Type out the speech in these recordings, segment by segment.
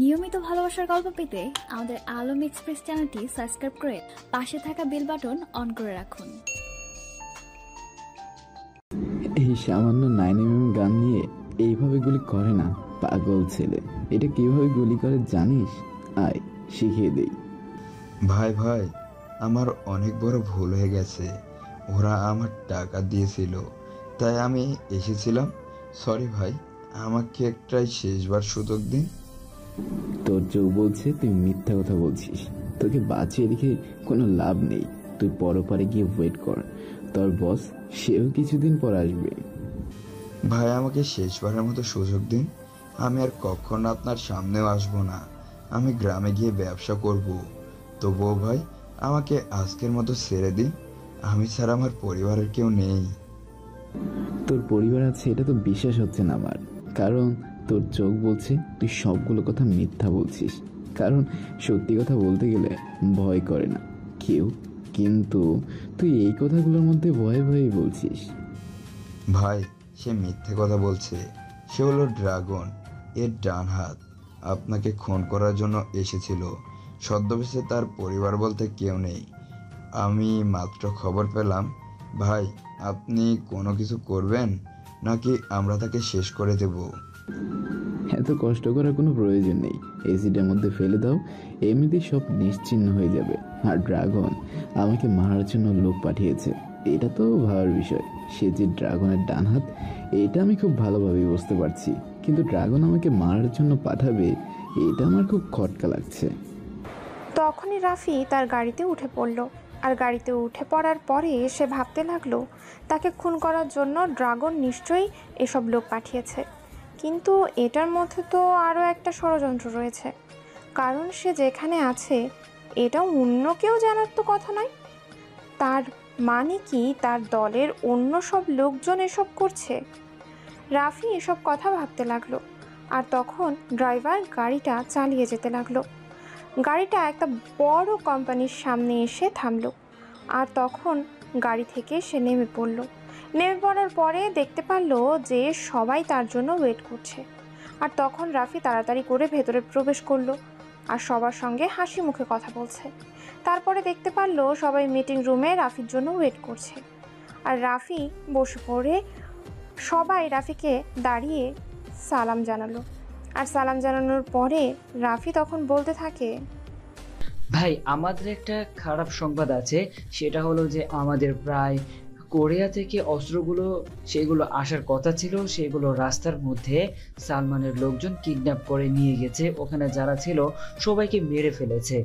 নিয়মিত ভালোবাসার গল্প পেতে আমাদের আলম এক্সপ্রেস চ্যানেলটি সাবস্ক্রাইব করে পাশে থাকা বেল বাটন অন করে রাখুন। এই সামান্য 9mm গান নিয়ে এইভাবে গুলি করে না পাগল ছেলে। এটা কিভাবে গুলি করে জানিস? আয় শিখিয়ে দেই। ভাই ভাই, আমার অনেক বড় ভুল হয়ে গেছে। ওরা আমার টাকা দিয়েছিল, তাই আমি এসেছিলাম। সরি ভাই, আমাকে একটাই শেষবার সুযোগ দিন। তোর চোখ বলছে তুই মিথ্যা কথা বলছিস। তোকে বাঁচিয়ে রেখে কোনো লাভ নেই। তুই পরপারে গিয়ে ওয়েট কর, তোর বস সেও কিছুদিন পর আসবে। ভাই, আমাকে শেষবারের মতো সুযোগ দিন। আমি আর কখনো আপনার সামনেও আসবো না। আমি গ্রামে গিয়ে ব্যবসা করব। তবুও ভাই, আমাকে আজকের মতো ছেড়ে দিন। আমি ছাড়া আমার পরিবারের কেউ নেই। তোর পরিবার আছে এটা তো বিশ্বাস হচ্ছে না আমার, কারণ তোর চোখ বলছে তুই সবগুলো কথা মিথ্যা বলছিস। কারণ সত্যি কথা বলতে গেলে ভয় করে না কেউ, কিন্তু তুই এই কথাগুলোর মধ্যে ভয়ে ভয়েই বলছিস। ভাই, সে মিথ্যে কথা বলছে। সে হলো ড্রাগন, এর ডান হাত। আপনাকে খুন করার জন্য এসেছিল। ছদ্মবেশে তার পরিবার বলতে কেউ নেই। আমি মাত্র খবর পেলাম। ভাই, আপনি কোনো কিছু করবেন নাকি আমরা তাকে শেষ করে দেব? এত কষ্ট করার কোনো প্রয়োজন নেই। এসিডের মধ্যে ফেলে দাও, এমনিতেই সব নিশ্চিহ্ন হয়ে যাবে। আর ড্রাগন আমাকে মারার জন্য লোক পাঠিয়েছে, এটা তো ভাবার বিষয়। সে যে ড্রাগনের ডান হাত এটা আমি খুব ভালোভাবে বুঝতে পারছি, কিন্তু ড্রাগন আমাকে মারার জন্য পাঠাবে এটা আমার খুব খটকা লাগছে। তখনই রাফি তার গাড়িতে উঠে পড়ল। আর গাড়িতে উঠে পড়ার পরে সে ভাবতে লাগলো তাকে খুন করার জন্য ড্রাগন নিশ্চয়ই এসব লোক পাঠিয়েছে। কিন্তু এটার মধ্যে তো আরও একটা ষড়যন্ত্র রয়েছে, কারণ সে যেখানে আছে এটা অন্য কেউ জানার তো কথা নয়। তার মানে কি তার দলের অন্য সব লোকজন এসব করছে? রাফি এসব কথা ভাবতে লাগলো। আর তখন ড্রাইভার গাড়িটা চালিয়ে যেতে লাগলো। গাড়িটা একটা বড় কোম্পানির সামনে এসে থামলো। আর তখন গাড়ি থেকে সে নেমে পড়ল। নেমে পড়ার পরে দেখতে পারলো যে সবাই তার জন্য ওয়েট করছে। আর তখন রাফি তাড়াতাড়ি করে ভেতরে প্রবেশ করলো আর সবার সঙ্গে হাসি মুখে কথা বলছে। তারপরে দেখতে পারলো সবাই মিটিং রুমে রাফির জন্য ওয়েট করছে। আর রাফি বসে পড়ে সবাই রাফিকে দাঁড়িয়ে সালাম জানালো। আর সালাম জানানোর পরে রাফি তখন বলতে থাকে, ভাই, আমাদের একটা খারাপ সংবাদ আছে। সেটা হলো যে আমাদের প্রায় কোরিয়া থেকে অস্ত্রগুলো সেগুলো আসার কথা ছিল, সেগুলো রাস্তার মধ্যে সালমানের লোকজন কিডন্যাপ করে নিয়ে গেছে। ওখানে যারা ছিল সবাইকে মেরে ফেলেছে।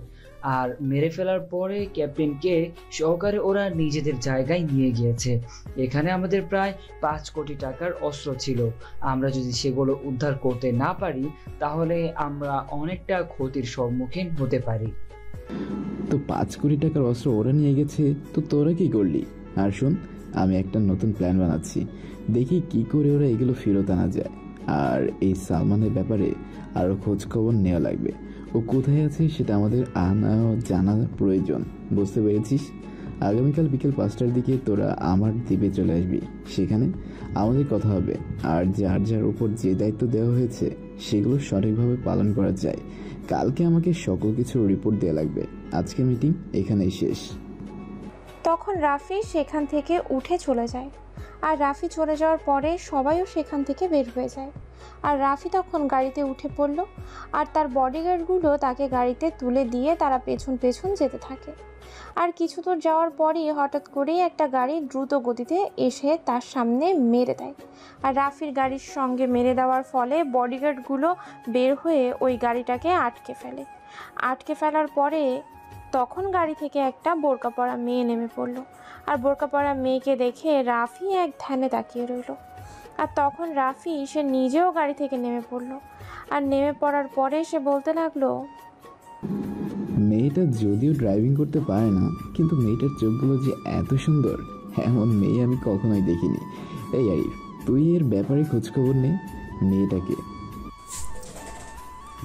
আর মেরে ফেলার পরে ক্যাপ্টেনকে সহকারে ওরা নিজেদের জায়গায় নিয়ে গিয়েছে। এখানে আমাদের প্রায় 5 কোটি টাকার অস্ত্র ছিল। আমরা যদি সেগুলো উদ্ধার করতে না পারি তাহলে আমরা অনেকটা ক্ষতির সম্মুখীন হতে পারি। তো 5 কোটি টাকার অস্ত্র ওরা নিয়ে গেছে, তো তোরা কি করলি? আর শোন, আমি একটা নতুন প্ল্যান বানাচ্ছি, দেখি কি করে ওরা এগুলো ফেরত আনা যায়। আর এই সালমানের ব্যাপারে আরো খোঁজ খবর নেওয়া লাগবে। ও কোথায় আছে সেটা আমাদের জানা প্রয়োজন, বুঝতে পেরেছিস? আগামীকাল বিকেল 5টার দিকে তোরা আমার দ্বীপে চলে আসবি। সেখানে আমাদের কথা হবে। আর যার যার উপর যে দায়িত্ব দেওয়া হয়েছে সেগুলো সঠিকভাবে পালন করা যায়। কালকে আমাকে সকল কিছুর রিপোর্ট দেওয়া লাগবে। আজকে মিটিং এখানেই শেষ। তখন রাফি সেখান থেকে উঠে চলে যায়। আর রাফি চলে যাওয়ার পরে সবাইও সেখান থেকে বের হয়ে যায়। আর রাফি তখন গাড়িতে উঠে পড়ল। আর তার বডিগার্ডগুলো তাকে গাড়িতে তুলে দিয়ে তারা পেছন পেছন যেতে থাকে। আর কিছু দূর যাওয়ার পরই হঠাৎ করেই একটা গাড়ি দ্রুত গতিতে এসে তার সামনে মেরে দেয়। আর রাফির গাড়ির সঙ্গে মেরে দেওয়ার ফলে বডিগার্ডগুলো বের হয়ে ওই গাড়িটাকে আটকে ফেলে। আটকে ফেলার পরে তখন গাড়ি থেকে একটা বোরকা পরা মেয়ে নেমে পড়ল। আর বোরকা পরা মেয়েকে দেখে রাফি এক ধ্যানে তাকিয়ে রইল। আর তখন রাফি সে নিজেও গাড়ি থেকে নেমে পড়ল। আর নেমে পড়ার পরে সে বলতে লাগলো, মেয়েটা যদিও ড্রাইভিং করতে পারে না, কিন্তু মেয়েটার চোখগুলো যে এত সুন্দর, এমন মেয়ে আমি কখনোই দেখিনি। এই আরিফ, তুই এর ব্যাপারে খোঁজখবর নে। মেয়েটাকে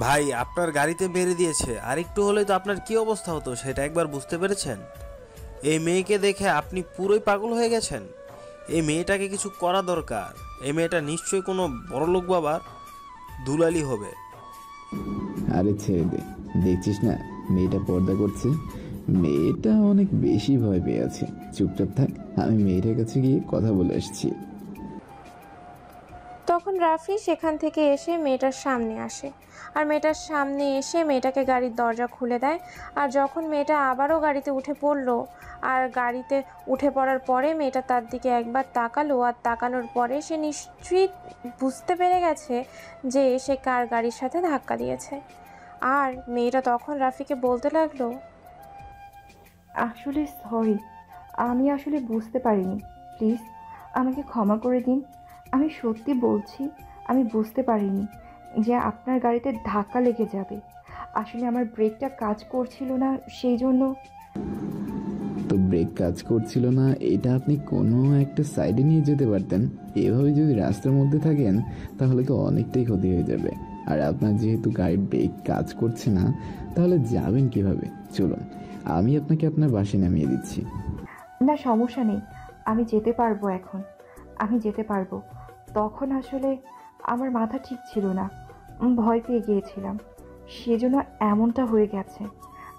ভাই, আপনার গাড়িতে মেরে দিয়েছে। আর একটু হলে তো আপনার কি অবস্থা হতো সেটা একবার বুঝতে পেরেছেন? এই মেয়েকে দেখে আপনি পুরোই পাগল হয়ে গেছেন। এই মেয়েটাকে কিছু করা দরকার। এই মেয়েটা নিশ্চয়ই কোনো বড়লোক বাবার দুলালি হবে। আরে ছেড়ে দে, দেখছিস না মেয়েটা পর্দা করছে। মেয়েটা অনেক বেশি ভয় পেয়ে আছে। চুপচাপ থাক, আমি মেয়েটার কাছে গিয়ে কথা বলে আসছি। তখন রাফি সেখান থেকে এসে মেয়েটার সামনে আসে, আর মেয়েটার সামনে এসে মেয়েটাকে গাড়ির দরজা খুলে দেয়। আর যখন মেয়েটা আবারও গাড়িতে উঠে পড়লো, আর গাড়িতে উঠে পড়ার পরে মেয়েটা তার দিকে একবার তাকালো, আর তাকানোর পরে সে নিশ্চিত বুঝতে পেরে গেছে যে সে কার গাড়ির সাথে ধাক্কা দিয়েছে। আর মেয়েটা তখন রাফিকে বলতে লাগলো, আসলে সরি, আমি আসলে বুঝতে পারিনি, প্লিজ আমাকে ক্ষমা করে দিন। আমি সত্যি বলছি, আমি বুঝতে পারিনি যে আপনার গাড়িতে ধাক্কা লেগে যাবে। আসলে আমার ব্রেকটা কাজ করছিল না, সেই জন্য। তো ব্রেক কাজ করছিল না, এটা আপনি কোনো একটা সাইডে নিয়ে যেতে পারতেন। এভাবে যদি রাস্তার মধ্যে থাকেন তাহলে তো অনেকটাই ক্ষতি হয়ে যাবে। আর আপনার যেহেতু গাড়ির ব্রেক কাজ করছে না, তাহলে যাবেন কিভাবে? চলুন, আমি আপনাকে আপনার বাসায় নামিয়ে দিচ্ছি। না সমস্যা নেই, আমি যেতে পারবো, এখন আমি যেতে পারবো। তখন আসলে আমার মাথা ঠিক ছিল না, ভয় পেয়ে গিয়েছিলাম, সেজন্য এমনটা হয়ে গেছে।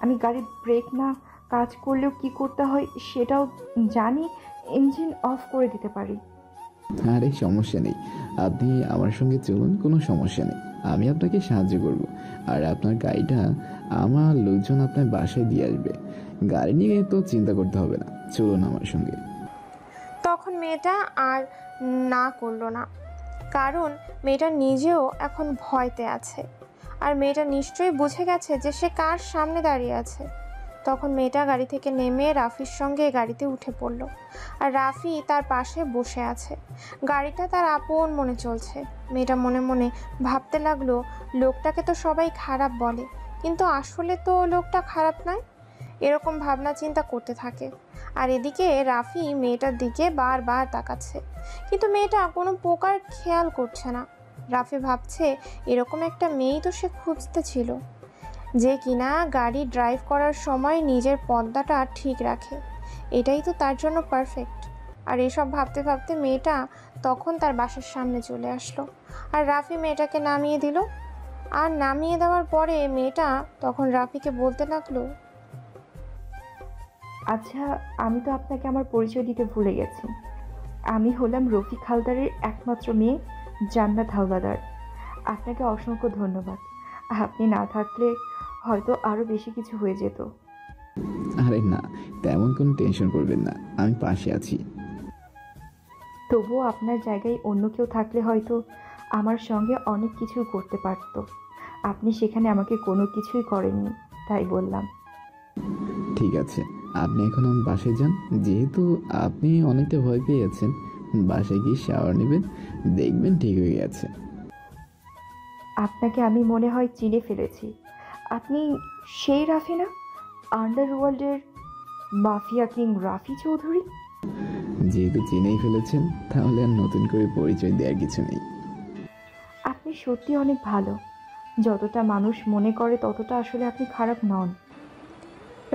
আমি গাড়ির ব্রেক না কাজ করলেও কি করতে হয় সেটাও জানি, ইঞ্জিন অফ করে দিতে পারি। আরে সমস্যা নেই, আপনি আমার সঙ্গে চলুন, কোনো সমস্যা নেই। আমি আপনাকে সাহায্য করব। আর আপনার গাড়িটা আমার লোকজন আপনার বাসায় দিয়ে আসবে। গাড়ি নিয়ে তো চিন্তা করতে হবে না, চলুন আমার সঙ্গে। তখন মেয়েটা আর না করলো না, কারণ মেয়েটা নিজেও এখন ভয়তে আছে। আর মেয়েটা নিশ্চয়ই বুঝে গেছে যে সে কার সামনে দাঁড়িয়ে আছে। তখন মেয়েটা গাড়ি থেকে নেমে রাফির সঙ্গে গাড়িতে উঠে পড়ল, আর রাফি তার পাশে বসে আছে। গাড়িটা তার আপন মনে চলছে। মেয়েটা মনে মনে ভাবতে লাগলো, লোকটাকে তো সবাই খারাপ বলে, কিন্তু আসলে তো লোকটা খারাপ নয়। এরকম ভাবনা চিন্তা করতে থাকে। আর এদিকে রাফি মেয়েটার দিকে বারবার তাকাচ্ছে, কিন্তু মেয়েটা কোনো প্রকার খেয়াল করছে না। রাফি ভাবছে, এরকম একটা মেয়েই তো সে খুঁজতে ছিল, যে কিনা গাড়ি ড্রাইভ করার সময় নিজের পর্দাটা ঠিক রাখে। এটাই তো তার জন্য পারফেক্ট। আর এসব ভাবতে ভাবতে মেয়েটা তখন তার বাসার সামনে চলে আসলো, আর রাফি মেয়েটাকে নামিয়ে দিল। আর নামিয়ে দেওয়ার পরে মেয়েটা তখন রাফিকে বলতে লাগলো, আচ্ছা, আমি তো আপনাকে আমার পরিচয় দিতে ভুলে গেছি। আমি হলাম রফিক হালদারের একমাত্র মেয়ে, জান্নাত হাওলাদার। আপনাকে অসংখ্য ধন্যবাদ। আপনি না থাকলে হয়তো আরও বেশি কিছু হয়ে যেত। আরে না, তেমন কোনো টেনশন করবেন না, আমি পাশে আছি। তবুও আপনার জায়গায় অন্য কেউ থাকলে হয়তো আমার সঙ্গে অনেক কিছু করতে পারত। আপনি সেখানে আমাকে কোনো কিছুই করেননি, তাই বললাম। ঠিক আছে, আপনি এখন আমার বাসায় যান। যেহেতু আপনি অনেকটা ভয় পেয়ে আছেন, বাসায় গিয়ে শাওয়ার নেবেন, দেখবেন ঠিক হয়ে গেছে। আপনাকে আমি মনে হয় চিনে ফেলেছি। আপনি সেই রাফি না, আন্ডারওয়ার্ল্ডের মাফিয়া কিং রাফি চৌধুরী? যেহেতু চিনেই ফেলেছেন, তাহলে আর নতুন করে পরিচয় দেওয়ার কিছু নেই। আপনি সত্যি অনেক ভালো। যতটা মানুষ মনে করে ততটা আসলে আপনি খারাপ নন।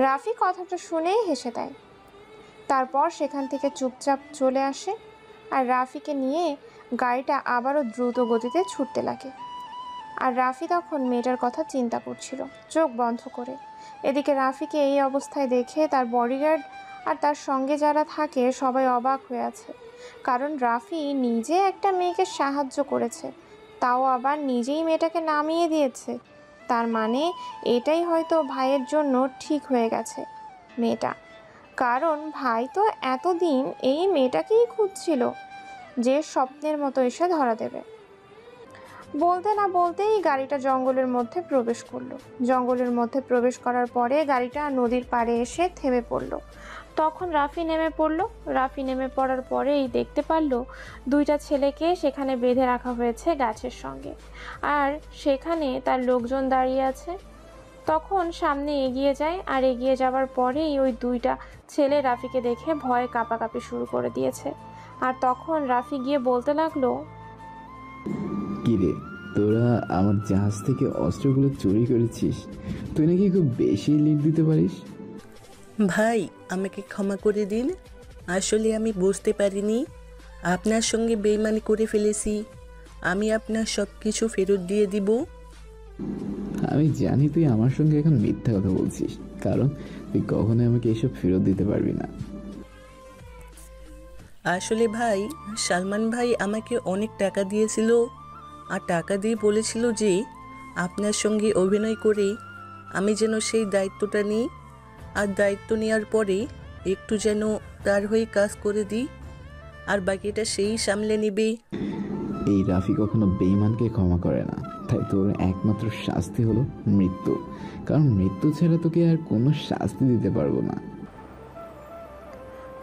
রাফি কথাটা শুনেই হেসে দেয়। তারপর সেখান থেকে চুপচাপ চলে আসে, আর রাফিকে নিয়ে গাড়িটা আবারও দ্রুত গতিতে ছুটতে লাগে। আর রাফি তখন মেয়েটার কথা চিন্তা করছিল চোখ বন্ধ করে। এদিকে রাফিকে এই অবস্থায় দেখে তার বডিগার্ড আর তার সঙ্গে যারা থাকে সবাই অবাক হয়ে আছে, কারণ রাফি নিজে একটা মেয়েকে সাহায্য করেছে, তাও আবার নিজেই মেয়েটাকে নামিয়ে দিয়েছে। তার মানে এটাই হয়তো ভাইয়ের জন্য ঠিক হয়ে গেছে মেয়েটা, কারণ ভাই তো এতদিন এই মেয়েটাকেই খুঁজছিল যে স্বপ্নের মতো এসে ধরা দেবে। বলতে না বলতেই গাড়িটা জঙ্গলের মধ্যে প্রবেশ করলো। জঙ্গলের মধ্যে প্রবেশ করার পরে গাড়িটা নদীর পাড়ে এসে থেমে পড়লো। তখন রাফি নেমে পড়লো। রাফি নেমে পড়ার পরেই দেখতে পারলো দুইটা ছেলেকে সেখানে বেঁধে রাখা হয়েছে গাছের সঙ্গে, আর সেখানে তার লোকজন দাঁড়িয়ে আছে। তখন সামনে এগিয়ে যায়, আর এগিয়ে যাওয়ার পরেই ওই দুইটা ছেলে রাফিকে দেখে ভয়ে কাঁপাকাঁপি শুরু করে দিয়েছে। আর তখন রাফি গিয়ে বলতে লাগলো, কিরে, তোরা আমার জাহাজ থেকে অস্ত্রগুলো চুরি করেছিস? তুই নাকি খুব বেশি লিড দিতে পারিস। ভাই, আমাকে ক্ষমা করে দিন। আসলে আমি বুঝতে পারিনি, আপনার সঙ্গে বেইমানি করে ফেলেছি। আমি আপনার সব কিছু ফেরত দিয়ে দিব। আমি জানি তুই আমার সঙ্গে এখন মিথ্যা কথা বলছিস, কারণ তুই কখনোই আমাকে এসব ফেরত দিতে পারবি না। আসলে ভাই, সালমান ভাই আমাকে অনেক টাকা দিয়েছিল, আর টাকা দিয়ে বলেছিল যে আপনার সঙ্গে অভিনয় করে আমি যেন সেই দায়িত্বটা নিই, আর দায়িত্ব নেওয়ার পরে একটু যেন তার হয়ে কাজ করে দিই, আর বাকিটা সেই সামলে নেবে। এই রাফি কখনো বেঈমানকে ক্ষমা করে না, তাই তোর একমাত্র শাস্তি হলো মৃত্যু, কারণ মৃত্যু ছাড়া তোকে আর কোনো শাস্তি দিতে পারবো না।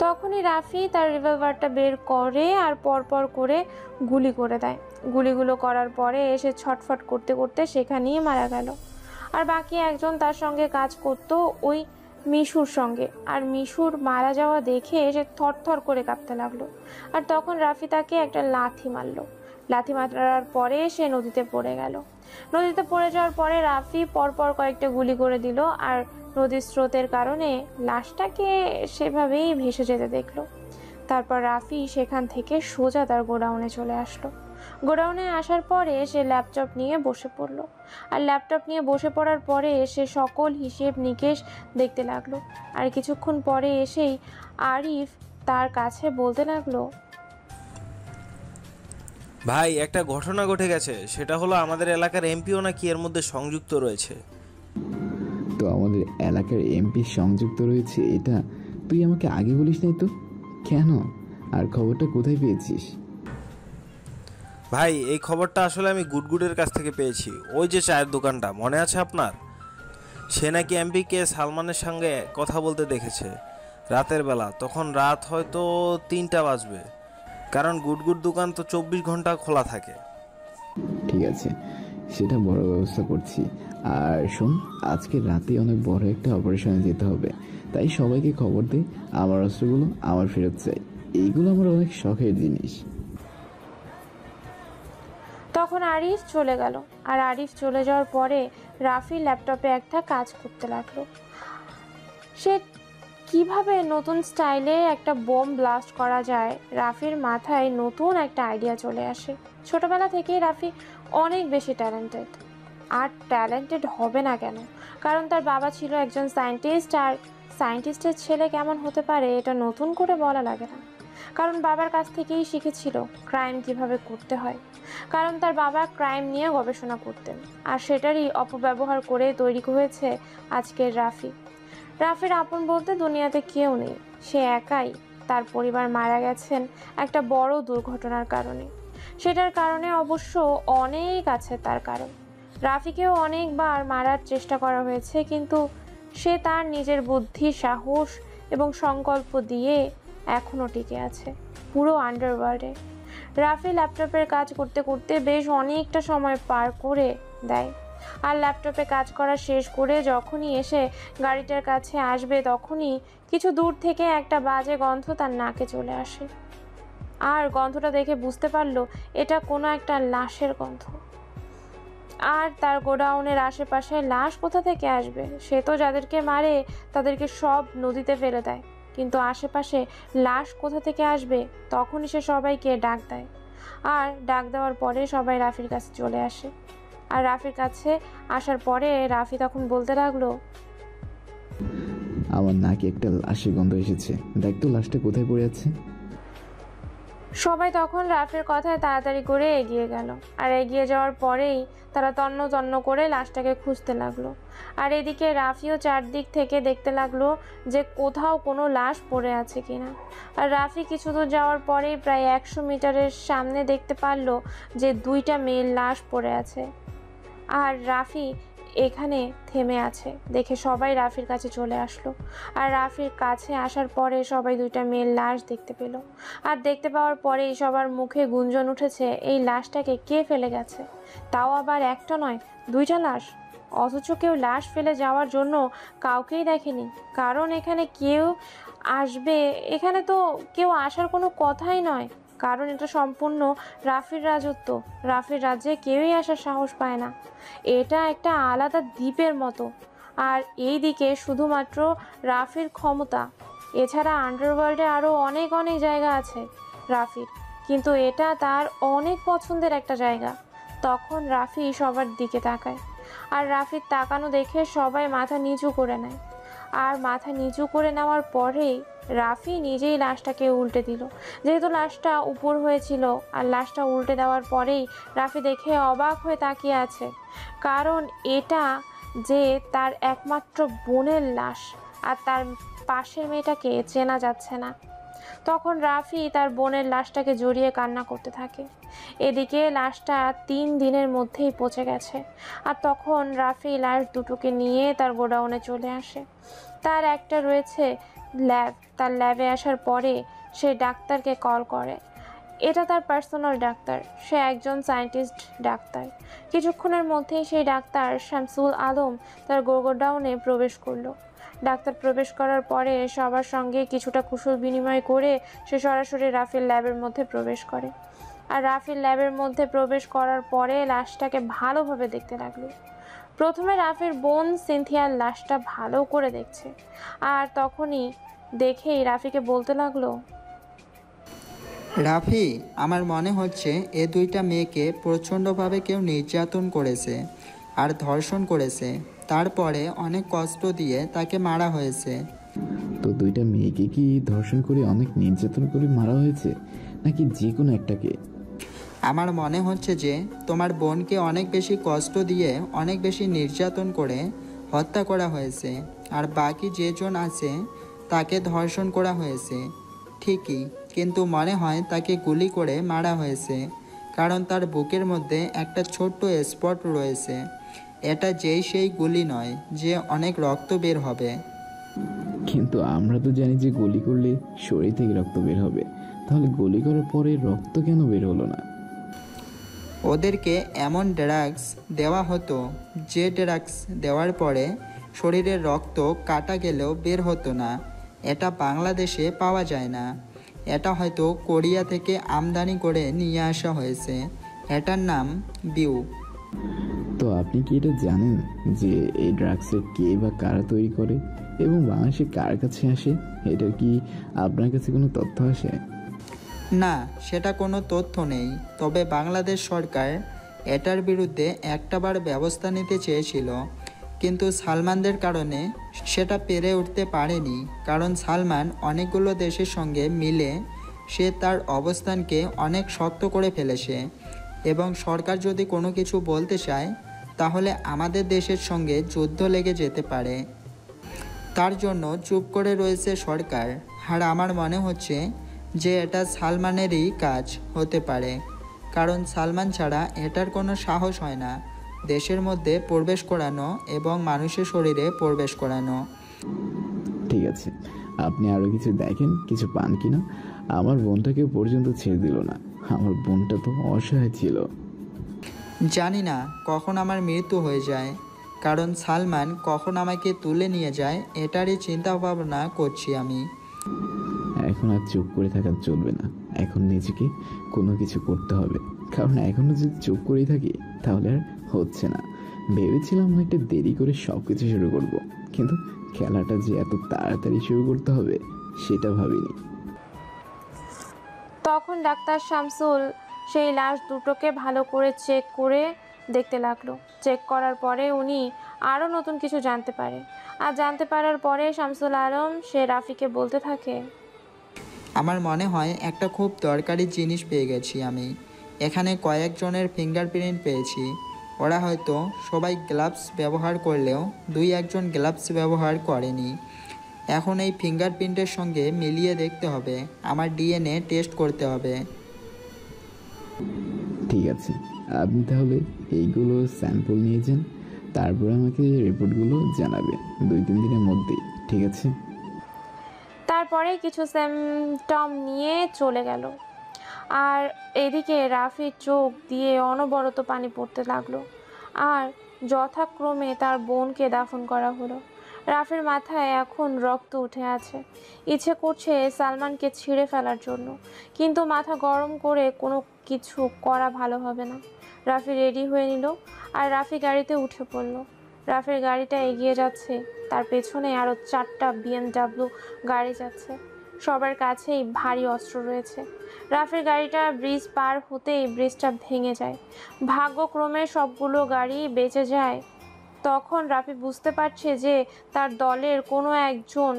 তখনই রাফি তার রিভলভারটা বের করে আর পরপর করে গুলি করে দেয়। গুলিগুলো করার পরে এসে ছটফট করতে করতে সেখানেই মারা গেল। আর বাকি একজন তার সঙ্গে কাজ করতো ওই মিশুর সঙ্গে, আর মিশুর মারা যাওয়া দেখে এসে থরথর করে কাঁপতে লাগলো। আর তখন রাফি তাকে একটা লাথি মারলো। লাথি মারার পরে সে নদীতে পড়ে গেল। নদীতে পড়ে যাওয়ার পরে রাফি পরপর কয়েকটা গুলি করে দিল, আর নদীর স্রোতের কারণে লাশটাকে সেভাবেই ভেসে যেতে দেখলো। তারপর রাফি সেখান থেকে সোজা তার গোডাউনে চলে আসলো। গোডাউনে আসার পরে সে ল্যাপটপ নিয়ে বসে পড়লো। আর ল্যাপটপ নিয়ে বসে পড়ার পরে সে সকল হিসেব নিকেশ দেখতে লাগলো। আর কিছুক্ষণ পরে এসেই আরিফ তার কাছে বলতে লাগলো, ভাই, একটা ঘটনা ঘটে গেছে, সেটা হলো আমাদের এলাকার এমপিও নাকি এর মধ্যে সংযুক্ত রয়েছে। তো আমাদের এলাকার এমপি সংযুক্ত রয়েছে, এটা তুই আমাকে আগে বলিস নাই তো? কেন? আর খবরটা কোথায় পেয়েছিস? ভাই, এই খবরটা আসলে আমি গুডগুডের কাছ থেকে পেয়েছি। ওই যে চায়ের দোকানটা মনে আছে আপনার? সে নাকি এমপিকে সালমানের সঙ্গে কথা বলতে দেখেছে রাতের বেলা। তখন রাত হয়তো 3টা বাজবে, কারণ গুডগুড দোকান তো 24 ঘন্টা খোলা থাকে। ঠিক আছে, সেটা বড় ব্যবস্থা করছি। আর শোন, আজকে রাতে অনেক বড় একটা অপারেশনে যেতে হবে, তাই সবাইকে খবর দে আমার অস্ত্রগুলো আমার ফেরত চাই। এইগুলো আমার অনেক শখের জিনিস। তখন আরিফ চলে গেল। আর আরিফ চলে যাওয়ার পরে রাফি ল্যাপটপে একটা কাজ করতে লাগলো। সে কিভাবে নতুন স্টাইলে একটা বোম ব্লাস্ট করা যায়, রাফির মাথায় নতুন একটা আইডিয়া চলে আসে। ছোটবেলা থেকেই রাফি অনেক বেশি ট্যালেন্টেড। আর ট্যালেন্টেড হবে না কেন? কারণ তার বাবা ছিল একজন সায়েন্টিস্ট, আর সায়েন্টিস্টের ছেলে কেমন হতে পারে এটা নতুন করে বলা লাগে না। কারণ বাবার কাছ থেকেই শিখেছিল ক্রাইম কিভাবে করতে হয়, কারণ তার বাবা ক্রাইম নিয়ে গবেষণা করতেন। আর সেটারই অপব্যবহার করে তৈরি হয়েছে আজকের রাফি। রাফির আপন বলতে দুনিয়াতে কেউ নেই, সে একাই। তার পরিবার মারা গেছেন একটা বড় দুর্ঘটনার কারণে। সেটার কারণে অবশ্য অনেক আছে তার কারণ। রাফিকেও অনেকবার মারার চেষ্টা করা হয়েছে, কিন্তু সে তার নিজের বুদ্ধি, সাহস এবং সংকল্প দিয়ে এখনও টিকে আছে পুরো আন্ডারওয়ার্ল্ডে। রাফি ল্যাপটপের কাজ করতে করতে বেশ অনেকটা সময় পার করে দেয়। আর ল্যাপটপে কাজ করা শেষ করে যখনই এসে গাড়িটার কাছে আসবে, তখনই কিছু দূর থেকে একটা বাজে গন্ধ তার নাকে চলে আসে। আর গন্ধটা দেখে বুঝতে পারলো এটা কোনো একটা লাশের গন্ধ। আর তার গোডাউনের আশেপাশে লাশ কোথা থেকে আসবে? সে তো যাদেরকে মারে তাদেরকে সব নদীতে ফেলে দেয়, কিন্তু আশেপাশে লাশ কোথা থেকে আসবে? তখনই সে সবাইকে ডাক দেয়। আর ডাক দেওয়ার পরে সবাই রাফির কাছে চলে আসে। আর রাফির কাছে আসার পরে রাফি তখন বলতে লাগলো, আমার নাকে একটা লাশের গন্ধ এসেছে, দেখ তো লাশটা কোথায় পড়ে আছে। সবাই তখন রাফির কথায় তাড়াতাড়ি করে এগিয়ে গেল। আর এগিয়ে যাওয়ার পরেই তারা তন্ন তন্ন করে লাশটাকে খুঁজতে লাগলো। আর এদিকে রাফিও চারদিক থেকে দেখতে লাগলো যে কোথাও কোনো লাশ পড়ে আছে কিনা। আর রাফি কিছু দূর যাওয়ার পরেই প্রায় 100 মিটারের সামনে দেখতে পারলো যে 2টা মেয়ের লাশ পড়ে আছে। আর রাফি এখানে থেমে আছে দেখে সবাই রাফির কাছে চলে আসলো। আর রাফির কাছে আসার পরে সবাই 2টা মেয়ের লাশ দেখতে পেল। আর দেখতে পাওয়ার পরেই সবার মুখে গুঞ্জন উঠেছে, এই লাশটাকে কে ফেলে গেছে? তাও আবার একটা নয়, 2টা লাশ। অথচ কেউ লাশ ফেলে যাওয়ার জন্য কাউকেই দেখেনি। কারণ এখানে কেউ আসবে, এখানে তো কেউ আসার কোনো কথাই নয়, কারণ এটা সম্পূর্ণ রাফির রাজত্ব। রাফির রাজ্যে কেউই আসার সাহস পায় না। এটা একটা আলাদা দ্বীপের মতো। আর এই দিকে শুধুমাত্র রাফির ক্ষমতা, এছাড়া আন্ডারওয়ার্ল্ডে আরও অনেক অনেক জায়গা আছে রাফির, কিন্তু এটা তার অনেক পছন্দের একটা জায়গা। তখন রাফি সবার দিকে তাকায়। আর রাফির তাকানো দেখে সবাই মাথা নিচু করে নেয়। আর মাথা নিচু করে নেওয়ার পরেই রাফি নিজেই লাশটাকে উল্টে দিল। যেহেতু লাশটা উপর হয়েছিল আর লাশটা উল্টে দেওয়ার পরেই রাফি দেখে অবাক হয়ে তাকিয়ে আছে, কারণ এটা যে তার একমাত্র বোনের লাশ আর তার পাশের মেয়েটাকে চেনা যাচ্ছে না। তখন রাফি তার বোনের লাশটাকে জড়িয়ে কান্না করতে থাকে। এদিকে লাশটা 3 দিনের মধ্যেই পচে গেছে। আর তখন রাফি লাশ দুটোকে নিয়ে তার গোডাউনে চলে আসে। তার একটা রয়েছে ল্যাব, তার ল্যাবে আসার পরে সে ডাক্তারকে কল করে। এটা তার পার্সোনাল ডাক্তার, সে একজন সায়েন্টিস্ট ডাক্তার। কিছুক্ষণের মধ্যেই সেই ডাক্তার শামসুল আলম তার গোডাউনে প্রবেশ করলো। ডাক্তার প্রবেশ করার পরে সবার সঙ্গে কিছুটা কুশল বিনিময় করে সে সরাসরি রাফির ল্যাবের মধ্যে প্রবেশ করে। আর রাফির ল্যাবের মধ্যে প্রবেশ করার পরে লাশটাকে ভালোভাবে দেখতে লাগলো। প্রথমে রাফির বোন সিনথিয়ার লাশটা ভালো করে দেখছে, আর তখনই দেখেই রাফিকে বলতে লাগলো, রাফি, আমার মনে হচ্ছে এ দুইটা মেয়েকে প্রচণ্ডভাবে কেউ নির্যাতন করেছে আর ধর্ষণ করেছে, তারপরে অনেক কষ্ট দিয়ে তাকে মারা হয়েছে। তো দুইটা মেয়েকে কি ধর্ষণ করে অনেক নির্যাতন করে মারা হয়েছে, নাকি যে কোনো একটাকে? আমার মনে হচ্ছে যে তোমার বোনকে অনেক বেশি কষ্ট দিয়ে অনেক বেশি নির্যাতন করে হত্যা করা হয়েছে, আর বাকি যেজন আছে তাকে ধর্ষণ করা হয়েছে ঠিকই, কিন্তু মনে হয় তাকে গুলি করে মারা হয়েছে, কারণ তার বুকের মধ্যে একটা ছোট্ট স্পট রয়েছে। এটা যেই সেই গুলি নয় যে অনেক রক্ত বের হবে। কিন্তু আমরা তো জানি যে গুলি করলে শরীর থেকে রক্ত বের হবে, তাহলে গুলি করার পরে রক্ত কেন বের হলো না? ওদেরকে এমন ড্রাগস দেওয়া হতো যে ড্রাগস দেওয়ার পরে শরীরের রক্ত কাটা গেলেও বের হতো না। এটা বাংলাদেশে পাওয়া যায় না, এটা হয়তো কোরিয়া থেকে আমদানি করে নিয়ে আসা হয়েছে। এটার নাম বিউ। তো আপনি কি এটা জানেন যে এই ড্রাগসের কে বা কারা তৈরি করে এবং বাংলাদেশে কার কাছে আসে? এটার কি আপনার কাছে কোনো তথ্য আসে? না, সেটা কোনো তথ্য নেই, তবে বাংলাদেশ সরকার এটার বিরুদ্ধে একটাবার ব্যবস্থা নিতে চেয়েছিল, কিন্তু সালমানদের কারণে সেটা পেরে উঠতে পারেনি। কারণ সালমান অনেকগুলো দেশের সঙ্গে মিলে সে তার অবস্থানকে অনেক শক্ত করে ফেলেছে, এবং সরকার যদি কোনো কিছু বলতে চায় তাহলে আমাদের দেশের সঙ্গে যুদ্ধ লেগে যেতে পারে। তার জন্য চুপ করে রয়েছে সরকার। আর আমার মনে হচ্ছে যে এটা সালমানেরই কাজ হতে পারে, কারণ সালমান ছাড়া এটার কোনো সাহস হয় না দেশের মধ্যে প্রবেশ করানো এবং মানুষের শরীরে প্রবেশ করানো। ঠিক আছে, আপনি আরও কিছু দেখেন, কিছু পান কিনা। আমার বোনটাকে পর্যন্ত ছেড়ে দিল না। আমার বোনটা তো অসহায় ছিল। জানি না কখন আমার মৃত্যু হয়ে যায়, কারণ সালমান কখন আমাকে তুলে নিয়ে যায় এটারই চিন্তা ভাবনা করছি আমি। এখন আর চুপ করে থাকা চলবে না, এখন নিজেকে কোনো কিছু করতে হবে, কারণ এখনও যদি চুপ করেই থাকি তাহলে আর হচ্ছে না। ভেবেছিলাম অনেকটা দেরি করে সব কিছু শুরু করব, কিন্তু খেলাটা যে এত তাড়াতাড়ি শুরু করতে হবে সেটা ভাবিনি। তখন ডাক্তার শামসুল সেই লাশ দুটোকে ভালো করে চেক করে দেখতে লাগলো। চেক করার পরে উনি আরও নতুন কিছু জানতে পারে, আর জানতে পারার পরে শামসুল আলম সে রাফিকে বলতে থাকে, আমার মনে হয় একটা খুব দরকারি জিনিস পেয়ে গেছি আমি। এখানে কয়েকজনের ফিঙ্গারপ্রিন্ট পেয়েছি। ওরা হয়তো সবাই গ্লাভস ব্যবহার করলেও 2-1 গ্লাভস ব্যবহার করেনি। এখন এই ফিঙ্গারপ্রিন্টের সঙ্গে মিলিয়ে দেখতে হবে, আমার ডিএনএ টেস্ট করতে হবে। ঠিক আছে, আপনি তাহলে এইগুলো স্যাম্পল নিয়ে যান, তারপর আমাকে রিপোর্টগুলো জানাবে 2-3 দিনের মধ্যেই, ঠিক আছে? তারপরে কিছু সিমটম নিয়ে চলে গেল। আর এদিকে রাফির চোখ দিয়ে অনবরত পানি পড়তে লাগলো। আর যথাক্রমে তার বোনকে দাফন করা হলো। রাফির মাথায় এখন রক্ত উঠে আছে। ইচ্ছে করছে সালমানকে ছিঁড়ে ফেলার জন্য, কিন্তু মাথা গরম করে কোনো কিছু করা ভালো হবে না। রাফি রেডি হয়ে নিল, আর রাফি গাড়িতে উঠে পড়ল। রাফির গাড়িটা এগিয়ে যাচ্ছে, তার পেছনে আরও 4টা BMW গাড়ি যাচ্ছে। সবার কাছেই ভারী অস্ত্র রয়েছে। রাফির গাড়িটা ব্রিজ পার হতেই ব্রিজটা ভেঙে যায়। ভাগ্যক্রমে সবগুলো গাড়ি বেঁচে যায়, তখন রাফি বুঝতে পারছে যে তার দলের কোনো একজন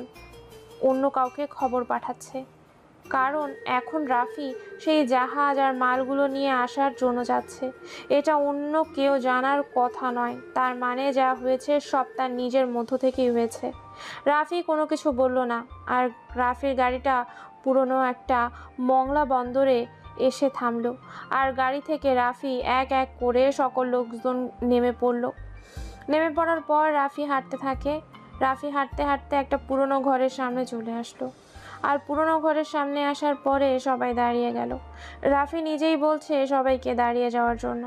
অন্য কাউকে খবর পাঠাচ্ছে, কারণ এখন রাফি সেই জাহাজ আর মালগুলো নিয়ে আসার জন্য যাচ্ছে। এটা অন্য কেউ জানার কথা নয়, তার মানে যা হয়েছে সব তার নিজের মধ্য থেকেই হয়েছে। রাফি কোনো কিছু বলল না, আর রাফির গাড়িটা পুরনো একটা মংলা বন্দরে এসে থামলো, আর গাড়ি থেকে রাফি এক এক করে সকল লোকজন নেমে পড়ল। নেমে পড়ার পর রাফি হাঁটতে থাকে। রাফি হাঁটতে হাঁটতে একটা পুরনো ঘরের সামনে চলে আসলো, আর পুরনো ঘরের সামনে আসার পরে সবাই দাঁড়িয়ে গেল। রাফি নিজেই বলছে সবাইকে দাঁড়িয়ে যাওয়ার জন্য।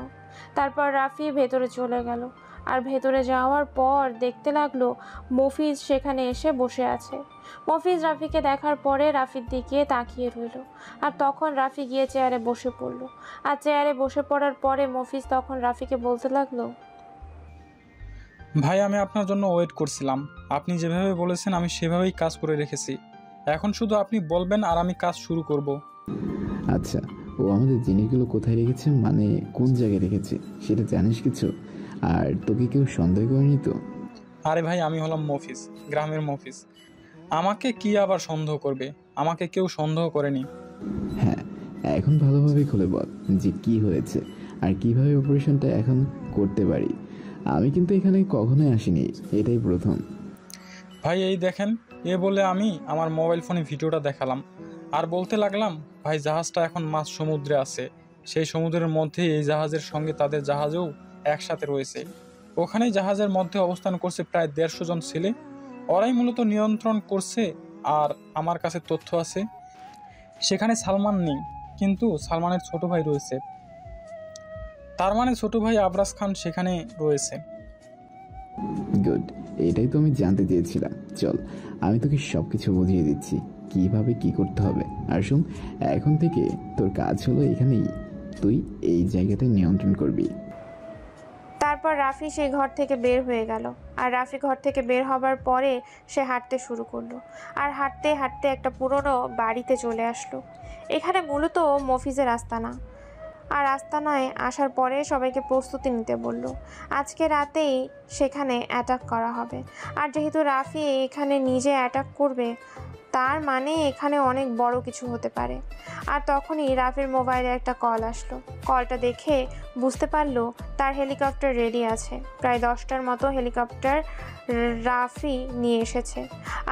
তারপর রাফি ভেতরে চলে গেল, আর ভেতরে যাওয়ার পর দেখতে লাগলো মফিজ সেখানে এসে বসে আছে। মফিজ রাফিকে দেখার পরে রাফির দিকে তাকিয়ে রইল, আর তখন রাফি গিয়ে চেয়ারে বসে পড়ল। আর চেয়ারে বসে পড়ার পরে মফিজ তখন রাফিকে বলতে লাগলো, ভাই আমি আপনার জন্য ওয়েট করছিলাম, আপনি যেভাবে বলেছেন আমি সেভাবেই কাজ করে রেখেছি, এখন শুধু আপনি বলবেন আর আমি কাজ শুরু করব। আচ্ছা, ও আমাদের জিনিসগুলো কোথায় রেখেছে, মানে কোন জায়গায় রেখেছে সেটা জানিস কিছু? আর তোকে কেউ সন্দেহ করেনি তো? আরে ভাই আমি হলাম মফিজ, গ্রামের মফিজ, আমাকে কি আবার সন্দেহ করবে? আমাকে কেউ সন্দেহ করেনি। হ্যাঁ, এখন ভালোভাবে খুলে বল যে কি হয়েছে আর কিভাবে অপারেশনটা এখন করতে পারি। আমি কিন্তু এখানে কখনোই আসিনি, এটাই প্রথম। ভাই এই দেখেন, এ বলে আমি আমার মোবাইল ফোনে ভিডিওটা দেখালাম আর বলতে লাগলাম, ভাই জাহাজটা এখন মাঝ সমুদ্রে আছে, সেই সমুদ্রের মধ্যে এই জাহাজের সঙ্গে তাদের জাহাজও একসাথে রয়েছে। ওখানেই জাহাজের মধ্যে অবস্থান করছে প্রায় 150 জন ছেলে, ওরাই মূলত নিয়ন্ত্রণ করছে। আর আমার কাছে তথ্য আছে সেখানে সালমান নেই, কিন্তু সালমানের ছোট ভাই রয়েছে, তার মানে ছোট ভাই আবরাজ খান সেখানে রয়েছে। গুড, এটাই তো আমি জানতে চেয়েছিলাম। চল, আমি তোকে সবকিছু বুঝিয়ে দিচ্ছি কিভাবে কি করতে হবে। আর শোন, এখন থেকে তোর কাজ হলো এখানেই তুই এই জায়গাটা নিয়ন্ত্রণ করবি। তারপর রাফি সেই ঘর থেকে বের হয়ে গেল, আর রাফি ঘর থেকে বের হবার পরে সে হাঁটতে শুরু করলো, আর হাঁটতে হাঁটতে একটা পুরনো বাড়িতে চলে আসলো। এখানে মূলত মফিজের আস্তানা, আর আস্তানায় আসার পরে সবাইকে প্রস্তুতি নিতে বলল। আজকে রাতেই সেখানে অ্যাটাক করা হবে, আর যেহেতু রাফি এখানে নিজে অ্যাটাক করবে তার মানে এখানে অনেক বড় কিছু হতে পারে। আর তখনই রাফির মোবাইলে একটা কল আসলো। কলটা দেখে বুঝতে পারলো তার হেলিকপ্টার রেডি আছে। প্রায় 10টার মতো হেলিকপ্টার রাফি নিয়ে এসেছে,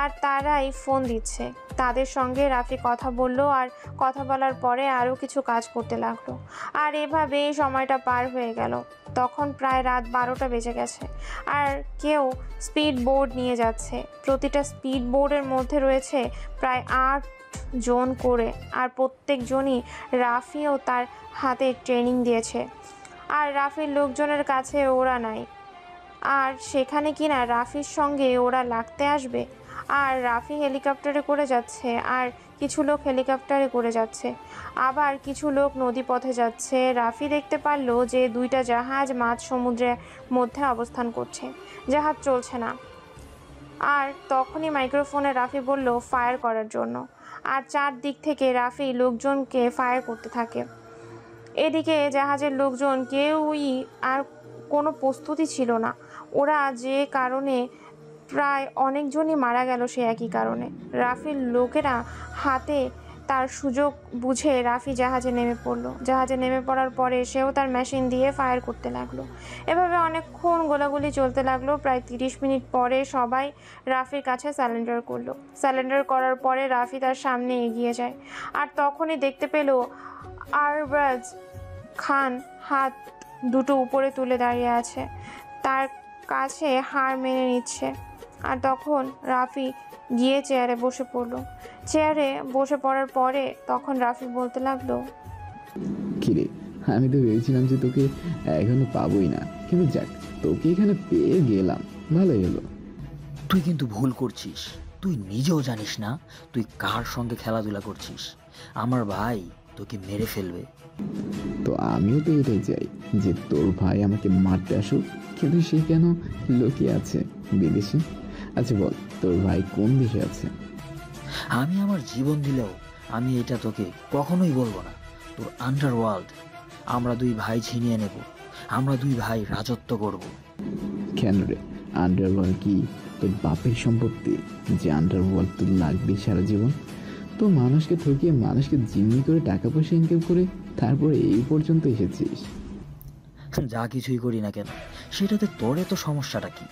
আর তারাই ফোন দিচ্ছে। তাদের সঙ্গে রাফি কথা বলল, আর কথা বলার পরে আরও কিছু কাজ করতে লাগলো। আর এভাবে সময়টা পার হয়ে গেল। তখন প্রায় রাত 12টা বেজে গেছে, আর কেউ স্পিড বোর্ড নিয়ে যাচ্ছে। প্রতিটা স্পিড বোর্ডের মধ্যে রয়েছে প্রায় 8 জন করে, আর প্রত্যেকজনই রাফিও তার হাতে ট্রেনিং দিয়েছে। আর রাফির লোকজনের কাছে ওরা নাই, আর সেখানে কিনা রাফির সঙ্গে ওরা লাগতে আসবে। আর রাফি হেলিকপ্টারে করে যাচ্ছে, আর কিছু লোক হেলিকপ্টারে করে যাচ্ছে, আবার কিছু লোক নদীপথে যাচ্ছে। রাফি দেখতে পারলো যে 2টা জাহাজ মাঝ সমুদ্রের মধ্যে অবস্থান করছে, জাহাজ চলছে না। আর তখনই মাইক্রোফোনে রাফি বলল ফায়ার করার জন্য, আর 4 দিক থেকে রাফি লোকজনকে ফায়ার করতে থাকে। এদিকে জাহাজের লোকজন কেউই আর কোনো প্রস্তুতি ছিল না। ওরা যে কারণে প্রায় অনেকজনই মারা গেল সে একই কারণে। রাফির লোকেরা হাতে তার সুযোগ বুঝে রাফি জাহাজে নেমে পড়লো। জাহাজে নেমে পড়ার পরে সেও তার মেশিন দিয়ে ফায়ার করতে লাগলো। এভাবে অনেকক্ষণ গোলাগুলি চলতে লাগলো। প্রায় 30 মিনিট পরে সবাই রাফির কাছে স্যালেন্ডার করলো। স্যালেন্ডার করার পরে রাফি তার সামনে এগিয়ে যায়, আর তখনই দেখতে পেল আরবাজ খান হাত দুটো উপরে তুলে দাঁড়িয়ে আছে, তার কাছে হার মেনে নিচ্ছে। আর তখন রাফি গিয়ে চেয়ারে বসে পড়লো। চেয়ারে বসে পড়ার পরে তখন রাফি বলতে লাগলো, কিরে, আমি তো ভেবেছিলাম যে তোকে এখনো পাবোই না, কিন্তু যাক, তোকে এখানে পেয়ে গেলাম, ভালোই হলো। তুই কিন্তু ভুল করছিস, তুই নিজেও জানিস না তুই কার সঙ্গে খেলাধুলা করছিস। আমার ভাই তোকে মেরে ফেলবে। তো আমিও তো এটাই চাই যে তোর ভাই আমাকে মারতে আসুক, কিন্তু সে কেন লুকিয়ে আছে বিদেশে? আচ্ছা বল, তোর ভাই কোন দেশে আছে? আমি আমার জীবন দিলেও আমি এটা তোকে কখনোই বলবো না। তোর আন্ডারওয়ার্ল্ড আমরা 2 ভাই ছিনিয়ে নেব, আমরা 2 ভাই রাজত্ব করব। কেন রে, আন্ডারওয়ার্ল্ড কি তোর বাপের সম্পত্তি যে আন্ডারওয়ার্ল্ড তোর লাগবে সারা জীবন? তো মানুষকে ঠকিয়ে মানুষকে জিম্মি করে টাকা পয়সা ইনকাম করে তারপরে এই পর্যন্ত এসেছিস। যা কিছুই করি না কেন, সেটাতে তোর এত সমস্যাটা কি?